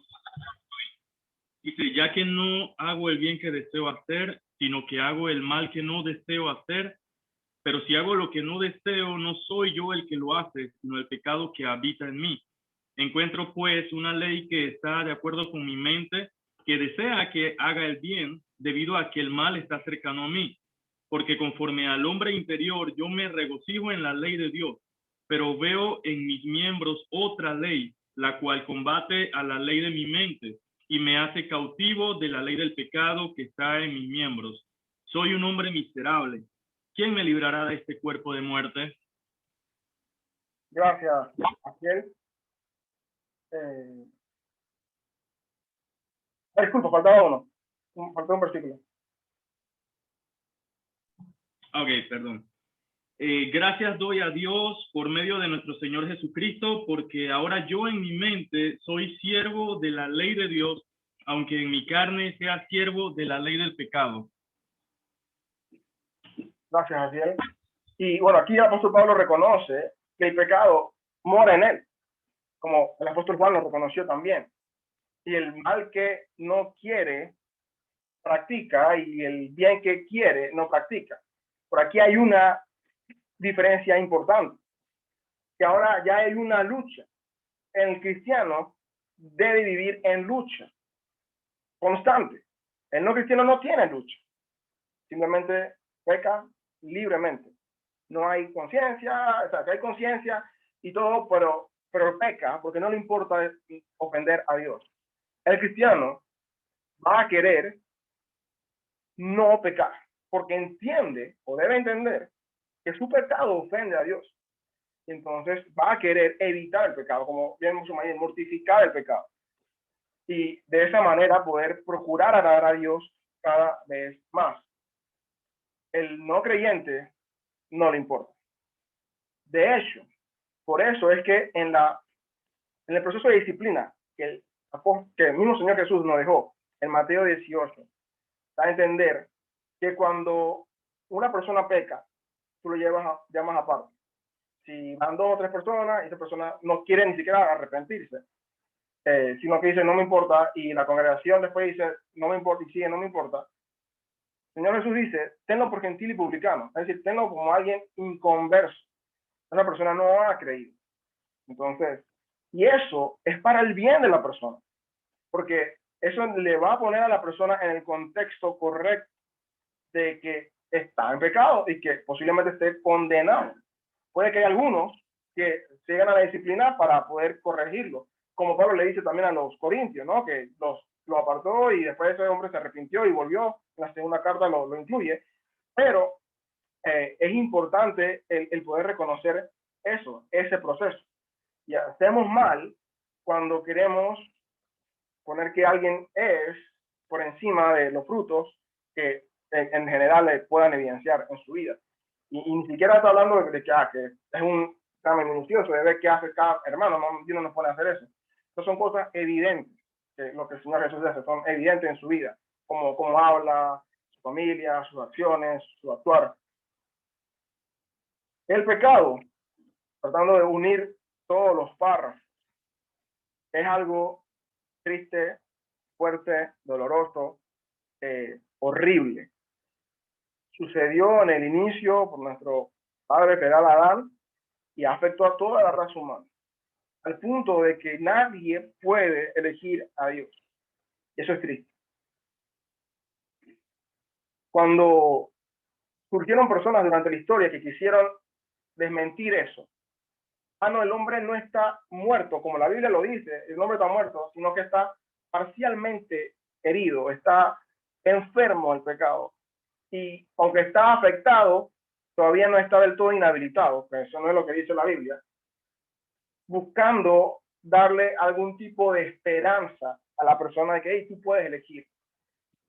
dice, ya que no hago el bien que deseo hacer, sino que hago el mal que no deseo hacer, pero si hago lo que no deseo, no soy yo el que lo hace, sino el pecado que habita en mí. Encuentro pues una ley que está de acuerdo con mi mente, que desea que haga el bien, debido a que el mal está cercano a mí. Porque conforme al hombre interior, yo me regocijo en la ley de Dios, pero veo en mis miembros otra ley, la cual combate a la ley de mi mente y me hace cautivo de la ley del pecado que está en mis miembros. Soy un hombre miserable. ¿Quién me librará de este cuerpo de muerte? Gracias, Asiel. Disculpa, faltaba uno. Faltó un versículo. Ok, perdón. Gracias doy a Dios por medio de nuestro Señor Jesucristo, porque ahora yo en mi mente soy siervo de la ley de Dios, aunque en mi carne sea siervo de la ley del pecado. Gracias, Asiel. Y bueno, aquí el apóstol Pablo reconoce que el pecado mora en él, como el apóstol Juan lo reconoció también. Y el mal que no quiere, practica, y el bien que quiere, no practica. Por aquí hay una diferencia importante, que ahora ya hay una lucha. El cristiano debe vivir en lucha constante. El no cristiano no tiene lucha, simplemente peca libremente. No hay conciencia, o sea, que hay conciencia y todo, pero peca porque no le importa ofender a Dios. El cristiano va a querer no pecar, porque entiende o debe entender que su pecado ofende a Dios. Entonces va a querer evitar el pecado, como bien mucho más, mortificar el pecado. Y de esa manera poder procurar agradar a Dios cada vez más. El no creyente no le importa. De hecho, por eso es que en el proceso de disciplina que el mismo Señor Jesús nos dejó en Mateo 18, da a entender que cuando una persona peca, tú lo llamas aparte. Si van 2 o 3 personas y esa persona no quiere ni siquiera arrepentirse, sino que dice no me importa, y la congregación después dice no me importa y sigue no me importa, el Señor Jesús dice tenlo por gentil y publicano, es decir, tenlo como alguien inconverso. Esa persona no ha creído. Entonces, y eso es para el bien de la persona, porque eso le va a poner a la persona en el contexto correcto de que está en pecado y que posiblemente esté condenado. Puede que haya algunos que sigan a la disciplina para poder corregirlo, como Pablo le dice también a los corintios, ¿no? Que lo apartó y después ese hombre se arrepintió y volvió. En la segunda carta lo incluye, pero es importante el poder reconocer eso, ese proceso. Y hacemos mal cuando queremos poner que alguien es por encima de los frutos que en general le puedan evidenciar en su vida. Y ni siquiera está hablando de que es un examen minucioso de ver qué hace cada hermano. Dios no nos pone a hacer eso. Estas son cosas evidentes, que lo que el Señor Jesús hace, son evidentes en su vida, como habla, su familia, sus acciones, su actuar. El pecado, tratando de unir todos los párrafos, es algo triste, fuerte, doloroso, horrible. Sucedió en el inicio por nuestro padre federal Adán y afectó a toda la raza humana, al punto de que nadie puede elegir a Dios. Eso es triste. Cuando surgieron personas durante la historia que quisieron desmentir eso, no, el hombre no está muerto, como la Biblia lo dice, el hombre está muerto, sino que está parcialmente herido, está enfermo el pecado. Y aunque está afectado, todavía no está del todo inhabilitado, que eso no es lo que dice la Biblia, buscando darle algún tipo de esperanza a la persona de que hey, tú puedes elegir.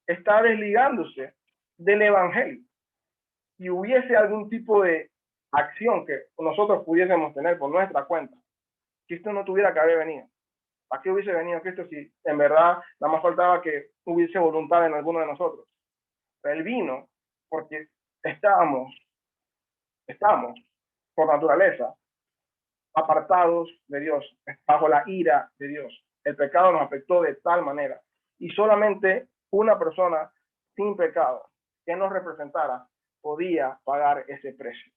Está desligándose del evangelio. Si hubiese algún tipo de acción que nosotros pudiésemos tener por nuestra cuenta, que esto no tuviera que haber venido. ¿A qué hubiese venido Cristo si en verdad nada más faltaba que hubiese voluntad en alguno de nosotros? Pero Él vino porque estamos por naturaleza apartados de Dios, bajo la ira de Dios. El pecado nos afectó de tal manera. Y solamente una persona sin pecado que nos representara podía pagar ese precio.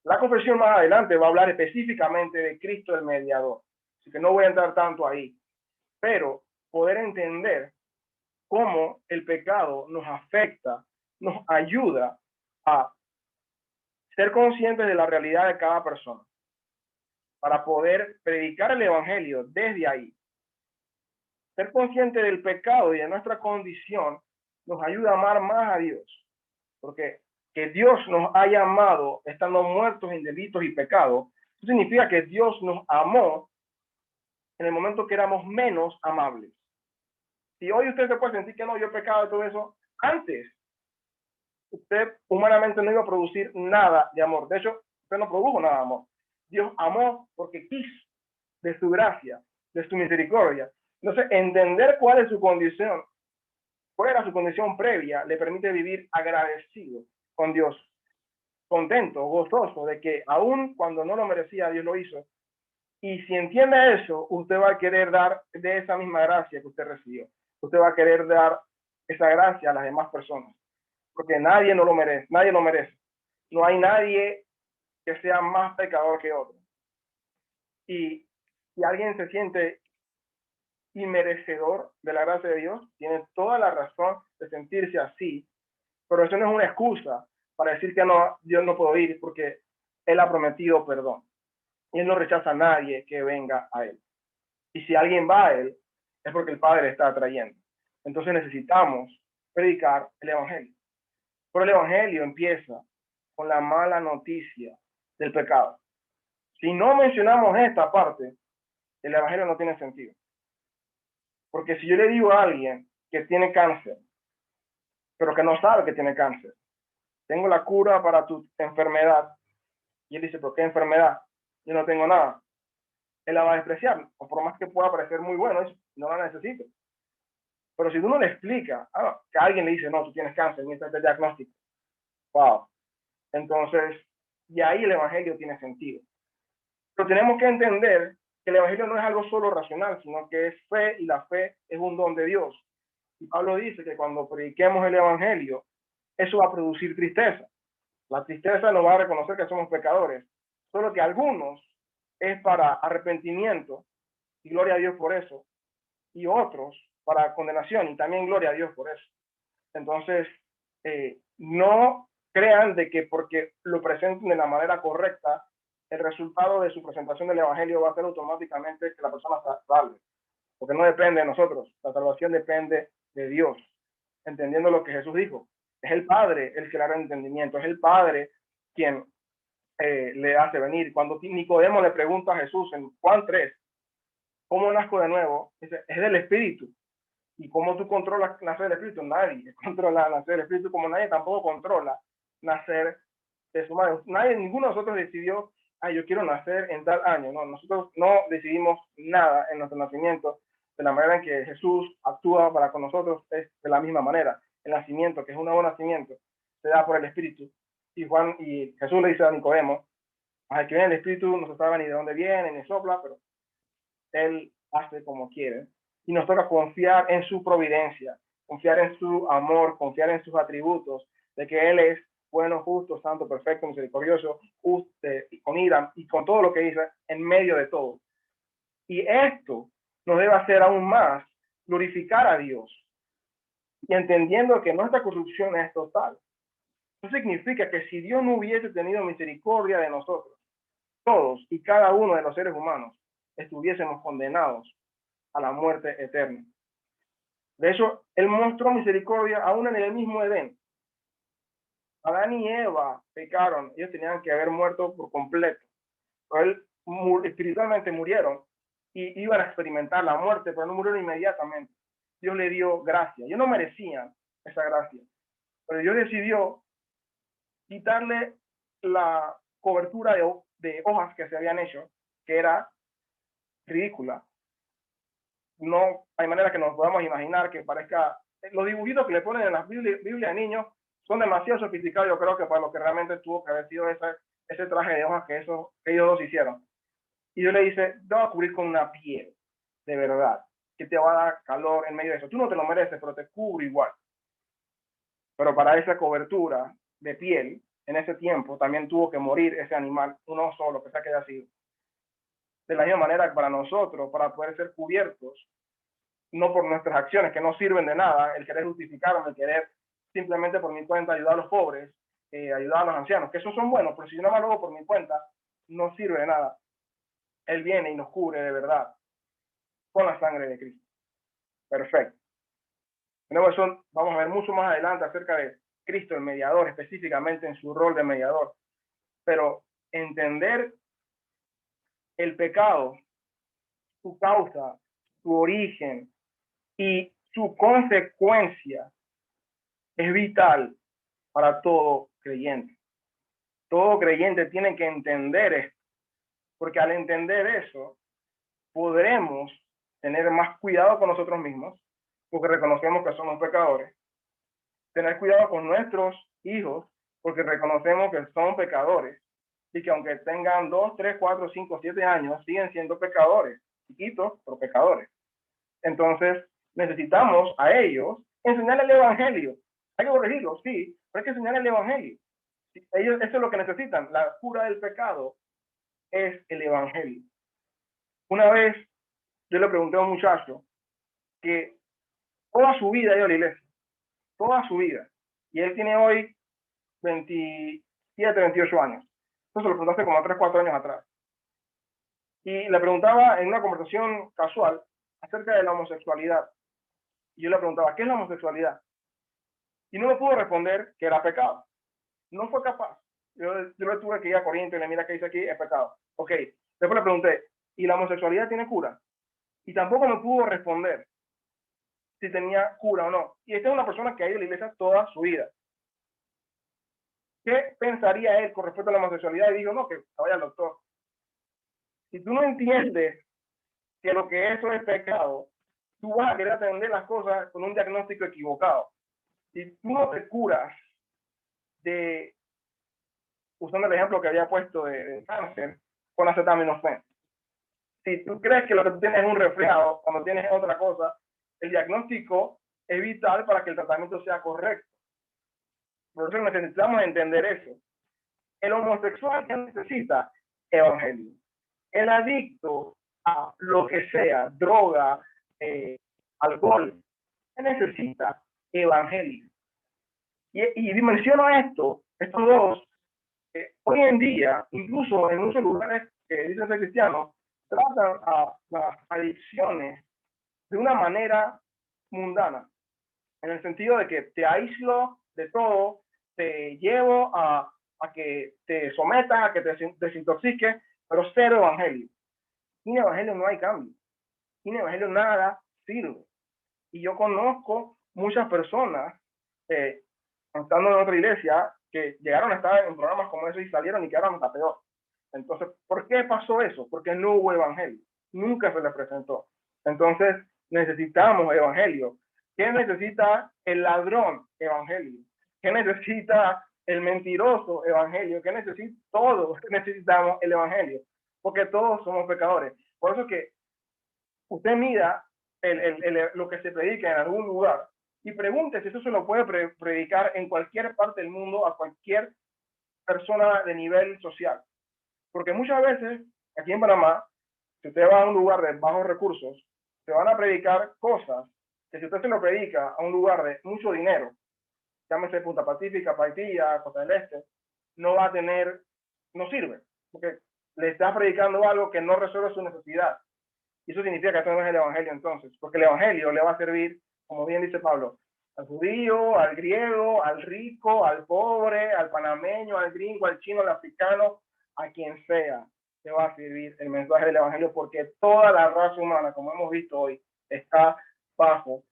La confesión más adelante va a hablar específicamente de Cristo el mediador. Así que no voy a entrar tanto ahí. Pero poder entender cómo el pecado nos afecta, nos ayuda a ser conscientes de la realidad de cada persona, para poder predicar el evangelio desde ahí. Ser consciente del pecado y de nuestra condición nos ayuda a amar más a Dios, porque que Dios nos haya amado estando muertos en delitos y pecados, eso significa que Dios nos amó en el momento que éramos menos amables. Si hoy usted se puede sentir que no, yo he pecado y todo eso, antes usted humanamente no iba a producir nada de amor. De hecho, usted no produjo nada de amor. Dios amó porque quiso, de su gracia, de su misericordia. Entonces, entender cuál es su condición, cuál era su condición previa, le permite vivir agradecido con Dios, contento, gozoso de que aun cuando no lo merecía, Dios lo hizo. Y si entiende eso, usted va a querer dar de esa misma gracia que usted recibió. Usted va a querer dar esa gracia a las demás personas, porque nadie no lo merece, nadie lo merece. No hay nadie que sea más pecador que otro. Y si alguien se siente inmerecedor de la gracia de Dios, tiene toda la razón de sentirse así, pero eso no es una excusa para decir que no, Dios no puedo ir, porque Él ha prometido perdón. Y Él no rechaza a nadie que venga a Él. Y si alguien va a Él, es porque el Padre está atrayendo. Entonces necesitamos predicar el Evangelio. Pero el Evangelio empieza con la mala noticia del pecado. Si no mencionamos esta parte, el Evangelio no tiene sentido. Porque si yo le digo a alguien que tiene cáncer, pero que no sabe que tiene cáncer, tengo la cura para tu enfermedad, y él dice, ¿pero qué enfermedad? Yo no tengo nada. Él la va a despreciar, o por más que pueda parecer muy bueno, no la necesito. Pero si uno le explica, que alguien le dice, no, tú tienes cáncer, y este es el diagnóstico, wow. Entonces, y ahí el Evangelio tiene sentido. Pero tenemos que entender que el Evangelio no es algo solo racional, sino que es fe, y la fe es un don de Dios. Y Pablo dice que cuando prediquemos el Evangelio, eso va a producir tristeza. La tristeza nos va a reconocer que somos pecadores, solo que algunos es para arrepentimiento, y gloria a Dios por eso, y otros para condenación, y también gloria a Dios por eso. Entonces, no crean de que porque lo presenten de la manera correcta, el resultado de su presentación del Evangelio va a ser automáticamente que la persona salve, porque no depende de nosotros, la salvación depende de Dios, entendiendo lo que Jesús dijo. Es el Padre el que le da el entendimiento, es el Padre quien le hace venir. Cuando Nicodemo le pregunta a Jesús en Juan 3, ¿cómo nazco de nuevo? Dice, es del Espíritu. ¿Y cómo tú controlas nacer del Espíritu? Nadie controla nacer del Espíritu, como nadie tampoco controla nacer de su madre. Nadie, ninguno de nosotros decidió, yo quiero nacer en tal año. No, nosotros no decidimos nada en nuestro nacimiento. De la manera en que Jesús actúa para con nosotros es de la misma manera. El nacimiento, que es un nuevo nacimiento, se da por el Espíritu. Y Jesús le dice a Nicodemo, al que viene el Espíritu no se sabe ni de dónde viene, ni sopla, pero Él hace como quiere. Y nos toca confiar en su providencia, confiar en su amor, confiar en sus atributos, de que Él es bueno, justo, santo, perfecto, misericordioso, justo, con ira y con todo lo que dice en medio de todo. Y esto nos debe hacer aún más glorificar a Dios y entendiendo que nuestra corrupción es total. Eso significa que si Dios no hubiese tenido misericordia de nosotros, todos y cada uno de los seres humanos estuviésemos condenados a la muerte eterna. De hecho, Él mostró misericordia aún en el mismo Edén. Adán y Eva pecaron, ellos tenían que haber muerto por completo. Pero espiritualmente murieron y iban a experimentar la muerte, pero no murieron inmediatamente. Dios le dio gracia. Ellos no merecían esa gracia, pero Dios decidió quitarle la cobertura de hojas que se habían hecho, que era ridícula, no hay manera que nos podamos imaginar que parezca, los dibujitos que le ponen en las Biblias de niños son demasiado sofisticados, yo creo que para lo que realmente tuvo que haber sido ese traje de hojas que ellos dos hicieron. Y Dios le dice, te voy a cubrir con una piel, de verdad, que te va a dar calor en medio de eso. Tú no te lo mereces, pero te cubro igual. Pero para esa cobertura de piel, en ese tiempo, también tuvo que morir ese animal, uno solo, que sea que haya sido. De la misma manera que para nosotros, para poder ser cubiertos, no por nuestras acciones, que no sirven de nada, el querer justificarme, el querer simplemente por mi cuenta ayudar a los pobres, ayudar a los ancianos, que esos son buenos, pero si yo no lo hago por mi cuenta, no sirve de nada. Él viene y nos cubre de verdad con la sangre de Cristo. Perfecto. Luego eso vamos a ver mucho más adelante acerca de Cristo, el mediador, específicamente en su rol de mediador. Pero entender el pecado, su causa, su origen y su consecuencia es vital para todo creyente. Todo creyente tiene que entender esto, porque al entender eso, podremos tener más cuidado con nosotros mismos, porque reconocemos que somos pecadores, tener cuidado con nuestros hijos, porque reconocemos que son pecadores, y que aunque tengan 2, 3, 4, 5, 7 años, siguen siendo pecadores, chiquitos, pero pecadores. Entonces, necesitamos a ellos enseñarles el evangelio. Hay que corregirlos, sí, pero hay que enseñarles el evangelio. Ellos, eso es lo que necesitan. La cura del pecado es el evangelio. Una vez yo le pregunté a un muchacho que toda su vida ha ido a la iglesia, toda su vida, y él tiene hoy 27, 28 años. Entonces lo pregunté hace como 3, 4 años atrás. Y le preguntaba en una conversación casual acerca de la homosexualidad. Y yo le preguntaba, ¿qué es la homosexualidad? Y no me pudo responder que era pecado. No fue capaz. Yo le tuve que ir a corriente y le mira que dice aquí, es pecado. Ok. Después le pregunté, ¿y la homosexualidad tiene cura? Y tampoco me pudo responder si tenía cura o no. Y esta es una persona que ha ido a la iglesia toda su vida. ¿Qué pensaría él con respecto a la homosexualidad? Y digo, no, que vaya al doctor. Si tú no entiendes que lo que eso es pecado, tú vas a querer atender las cosas con un diagnóstico equivocado. Si tú no te curas de, usando el ejemplo que había puesto de cáncer, con acetaminofén. Si tú crees que lo que tú tienes es un resfriado, cuando tienes otra cosa, el diagnóstico es vital para que el tratamiento sea correcto. Por eso necesitamos entender eso. El homosexual que necesita evangelio. El adicto a lo que sea, droga, alcohol, necesita evangelio. Y menciono estos dos, hoy en día, incluso en muchos lugares que dicen ser cristianos, tratan a las adicciones de una manera mundana, en el sentido de que te aíslo de todo, te llevo a que te sometas, a que te desintoxiques, pero cero evangelio. Sin evangelio no hay cambio. Sin evangelio nada sirve. Y yo conozco muchas personas, estando en otra iglesia, que llegaron a estar en programas como eso y salieron y quedaron hasta peor. Entonces, ¿por qué pasó eso? Porque no hubo evangelio. Nunca se les presentó. Entonces, necesitamos evangelio. ¿Qué necesita el ladrón? Evangelio. ¿Qué necesita el mentiroso? Evangelio. ¿Qué necesita? Todos necesitamos el evangelio. Porque todos somos pecadores. Por eso que usted mida lo que se predica en algún lugar y pregunte si eso se lo puede predicar en cualquier parte del mundo a cualquier persona de nivel social. Porque muchas veces, aquí en Panamá, si usted va a un lugar de bajos recursos, se van a predicar cosas que si usted se lo predica a un lugar de mucho dinero, llámese Punta Pacífica, Paitilla, Costa del Este, no va a tener, no sirve, porque le está predicando algo que no resuelve su necesidad. Y eso significa que esto no es el evangelio entonces, porque el evangelio le va a servir, como bien dice Pablo, al judío, al griego, al rico, al pobre, al panameño, al gringo, al chino, al africano, a quien sea, le va a servir el mensaje del evangelio, porque toda la raza humana, como hemos visto hoy, está bajo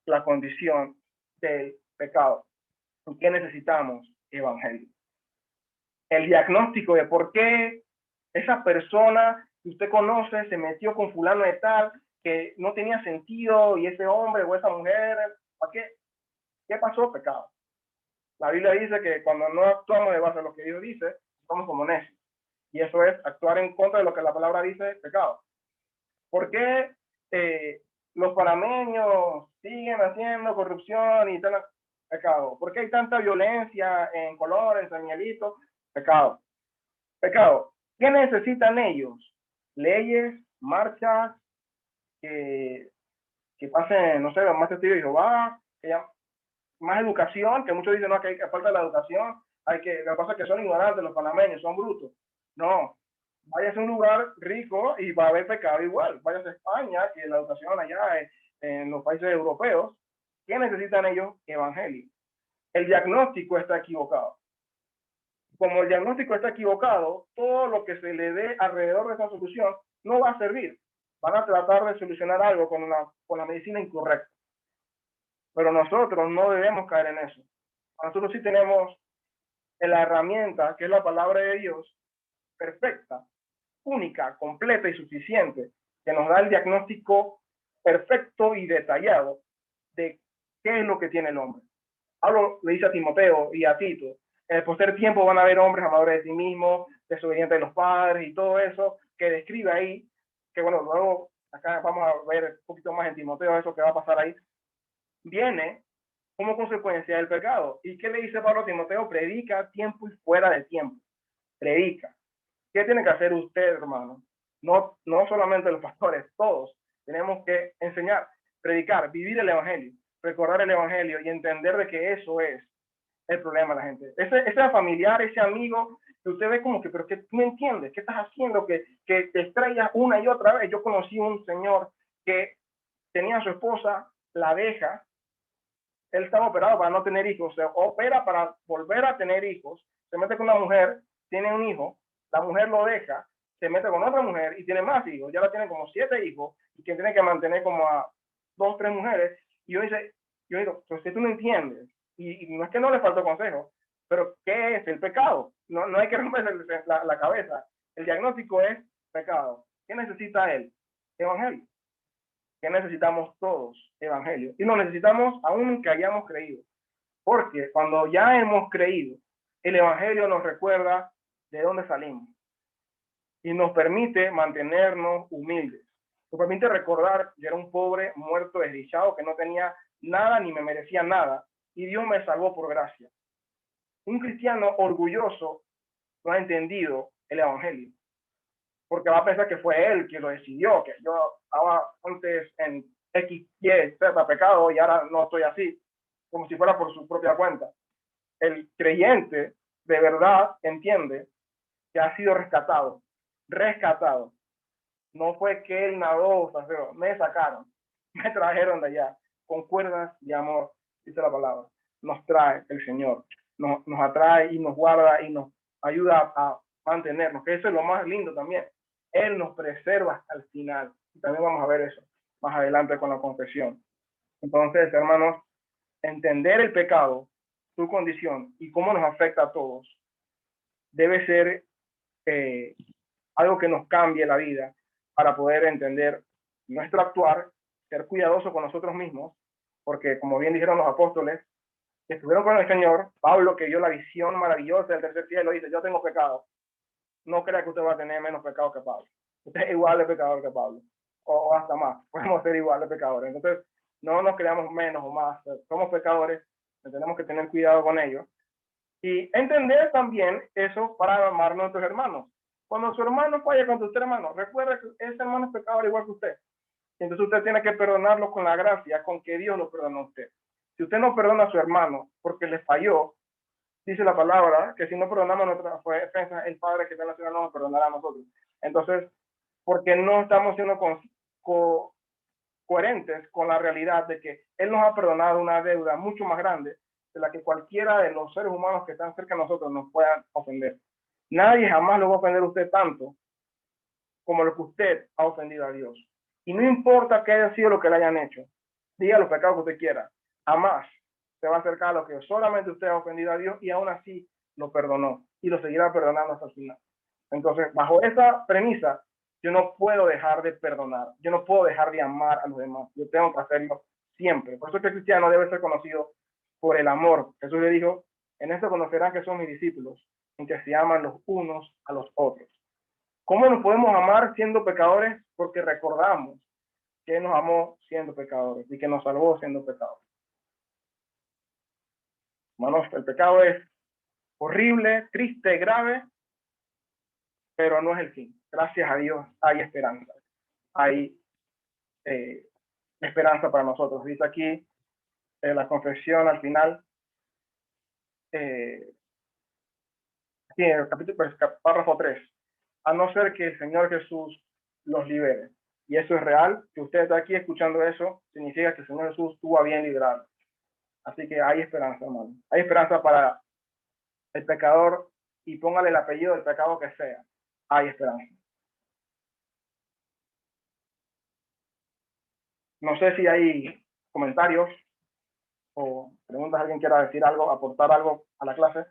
la condición del pecado. ¿Por qué necesitamos evangelio? El diagnóstico de por qué esa persona que usted conoce se metió con fulano de tal que no tenía sentido y ese hombre o esa mujer, ¿para qué? ¿Qué pasó? Pecado. La Biblia dice que cuando no actuamos de base a lo que Dios dice, somos como necios. Y eso es actuar en contra de lo que la palabra dice, pecado. ¿Por qué los panameños siguen haciendo corrupción y tal? Pecado. ¿Por qué hay tanta violencia en Color, en San Miguelito? Pecado. Pecado. ¿Qué necesitan ellos? Leyes, marchas, que pasen, no sé, más testigos de Jehová, más educación, que muchos dicen no, que falta la educación, lo que pasa es que son ignorantes los panameños, son brutos. No, vayas a un lugar rico y va a haber pecado igual. Vayas a España, que la educación allá en los países europeos, ¿qué necesitan ellos? Evangelio. El diagnóstico está equivocado. Como el diagnóstico está equivocado, todo lo que se le dé alrededor de esa solución no va a servir. Van a tratar de solucionar algo con la medicina incorrecta. Pero nosotros no debemos caer en eso. Nosotros sí tenemos la herramienta, que es la palabra de Dios, perfecta, única, completa y suficiente, que nos da el diagnóstico perfecto y detallado de qué es lo que tiene el hombre. Pablo le dice a Timoteo y a Tito, en el posterior tiempo van a haber hombres amadores de sí mismos, desobedientes de los padres y todo eso que describe ahí, que bueno, luego acá vamos a ver un poquito más en Timoteo eso que va a pasar ahí, viene como consecuencia del pecado. ¿Y qué le dice Pablo a Timoteo? Predica tiempo y fuera de tiempo. Predica. ¿Qué tiene que hacer usted, hermano? No solamente los pastores, todos tenemos que enseñar, predicar, vivir el evangelio, recordar el evangelio y entender de que eso es el problema de la gente. Ese familiar, ese amigo que usted ve como que, pero que tú me entiendes, ¿qué estás haciendo? Que te estrellas una y otra vez. Yo conocí un señor que tenía a su esposa, la deja, él estaba operado para no tener hijos, se opera para volver a tener hijos, se mete con una mujer, tiene un hijo, la mujer lo deja, se mete con otra mujer y tiene más hijos, ya la tiene como 7 hijos y que tiene que mantener como a 2, 3 mujeres. Y yo digo, pues si tú no entiendes, y no es que no le faltó consejo, pero ¿qué es el pecado? No hay que romperse la cabeza. El diagnóstico es pecado. ¿Qué necesita él? Evangelio. ¿Qué necesitamos todos? Evangelio. Y lo necesitamos aún que hayamos creído. Porque cuando ya hemos creído, el evangelio nos recuerda de dónde salimos. Y nos permite mantenernos humildes. Nos permite recordar que era un pobre, muerto, desdichado, que no tenía nada ni me merecía nada. Y Dios me salvó por gracia. Un cristiano orgulloso no ha entendido el evangelio. Porque va a pensar que fue él quien lo decidió, que yo estaba antes en X, Y, Z pecado y ahora no estoy así, como si fuera por su propia cuenta. El creyente de verdad entiende que ha sido rescatado. No fue que él nadó, o sea, me sacaron, me trajeron de allá, con cuerdas de amor, dice la palabra. Nos trae el Señor, nos atrae y nos guarda y nos ayuda a mantenernos, que eso es lo más lindo también. Él nos preserva hasta el final. Y también vamos a ver eso más adelante con la confesión. Entonces, hermanos, entender el pecado, su condición y cómo nos afecta a todos, debe ser algo que nos cambie la vida para poder entender nuestro actuar, ser cuidadosos con nosotros mismos, porque como bien dijeron los apóstoles, que estuvieron con el Señor, Pablo, que vio la visión maravillosa del tercer cielo, dice, yo tengo pecado. No crea que usted va a tener menos pecado que Pablo. Usted es igual de pecador que Pablo, o hasta más. Podemos ser igual de pecadores. Entonces, no nos creamos menos o más. Somos pecadores, tenemos que tener cuidado con ellos. Y entender también eso para amar a nuestros hermanos. Cuando su hermano falla contra usted, hermano, recuerde que ese hermano es pecador igual que usted. Entonces usted tiene que perdonarlo con la gracia, con que Dios lo perdonó a usted. Si usted no perdona a su hermano porque le falló, dice la palabra que si no perdonamos nuestras ofensas, el Padre que está en la ciudad no nos perdonará a nosotros. Entonces, porque no estamos siendo coherentes con la realidad de que Él nos ha perdonado una deuda mucho más grande de la que cualquiera de los seres humanos que están cerca de nosotros nos puedan ofender. Nadie jamás lo va a ofender a usted tanto como lo que usted ha ofendido a Dios. Y no importa qué haya sido lo que le hayan hecho, diga los pecados que usted quiera, jamás se va a acercar a lo que solamente usted ha ofendido a Dios y aún así lo perdonó y lo seguirá perdonando hasta el final. Entonces, bajo esa premisa, yo no puedo dejar de perdonar, yo no puedo dejar de amar a los demás, yo tengo que hacerlo siempre. Por eso es que el cristiano debe ser conocido por el amor. Jesús le dijo, en esto conocerán que son mis discípulos, en que se aman los unos a los otros. ¿Cómo nos podemos amar siendo pecadores? Porque recordamos que Él nos amó siendo pecadores y que nos salvó siendo pecadores. Hermanos, el pecado es horrible, triste, grave, pero no es el fin. Gracias a Dios hay esperanza. Hay esperanza para nosotros. Dice aquí la confesión al final, aquí en el capítulo, párrafo 3, a no ser que el Señor Jesús los libere. Y eso es real, que usted está aquí escuchando eso, significa que el Señor Jesús tuvo a bien liberar. Así que hay esperanza, hermano. Hay esperanza para el pecador, y póngale el apellido del pecado que sea. Hay esperanza. No sé si hay comentarios o preguntas, alguien quiera decir algo, aportar algo a la clase.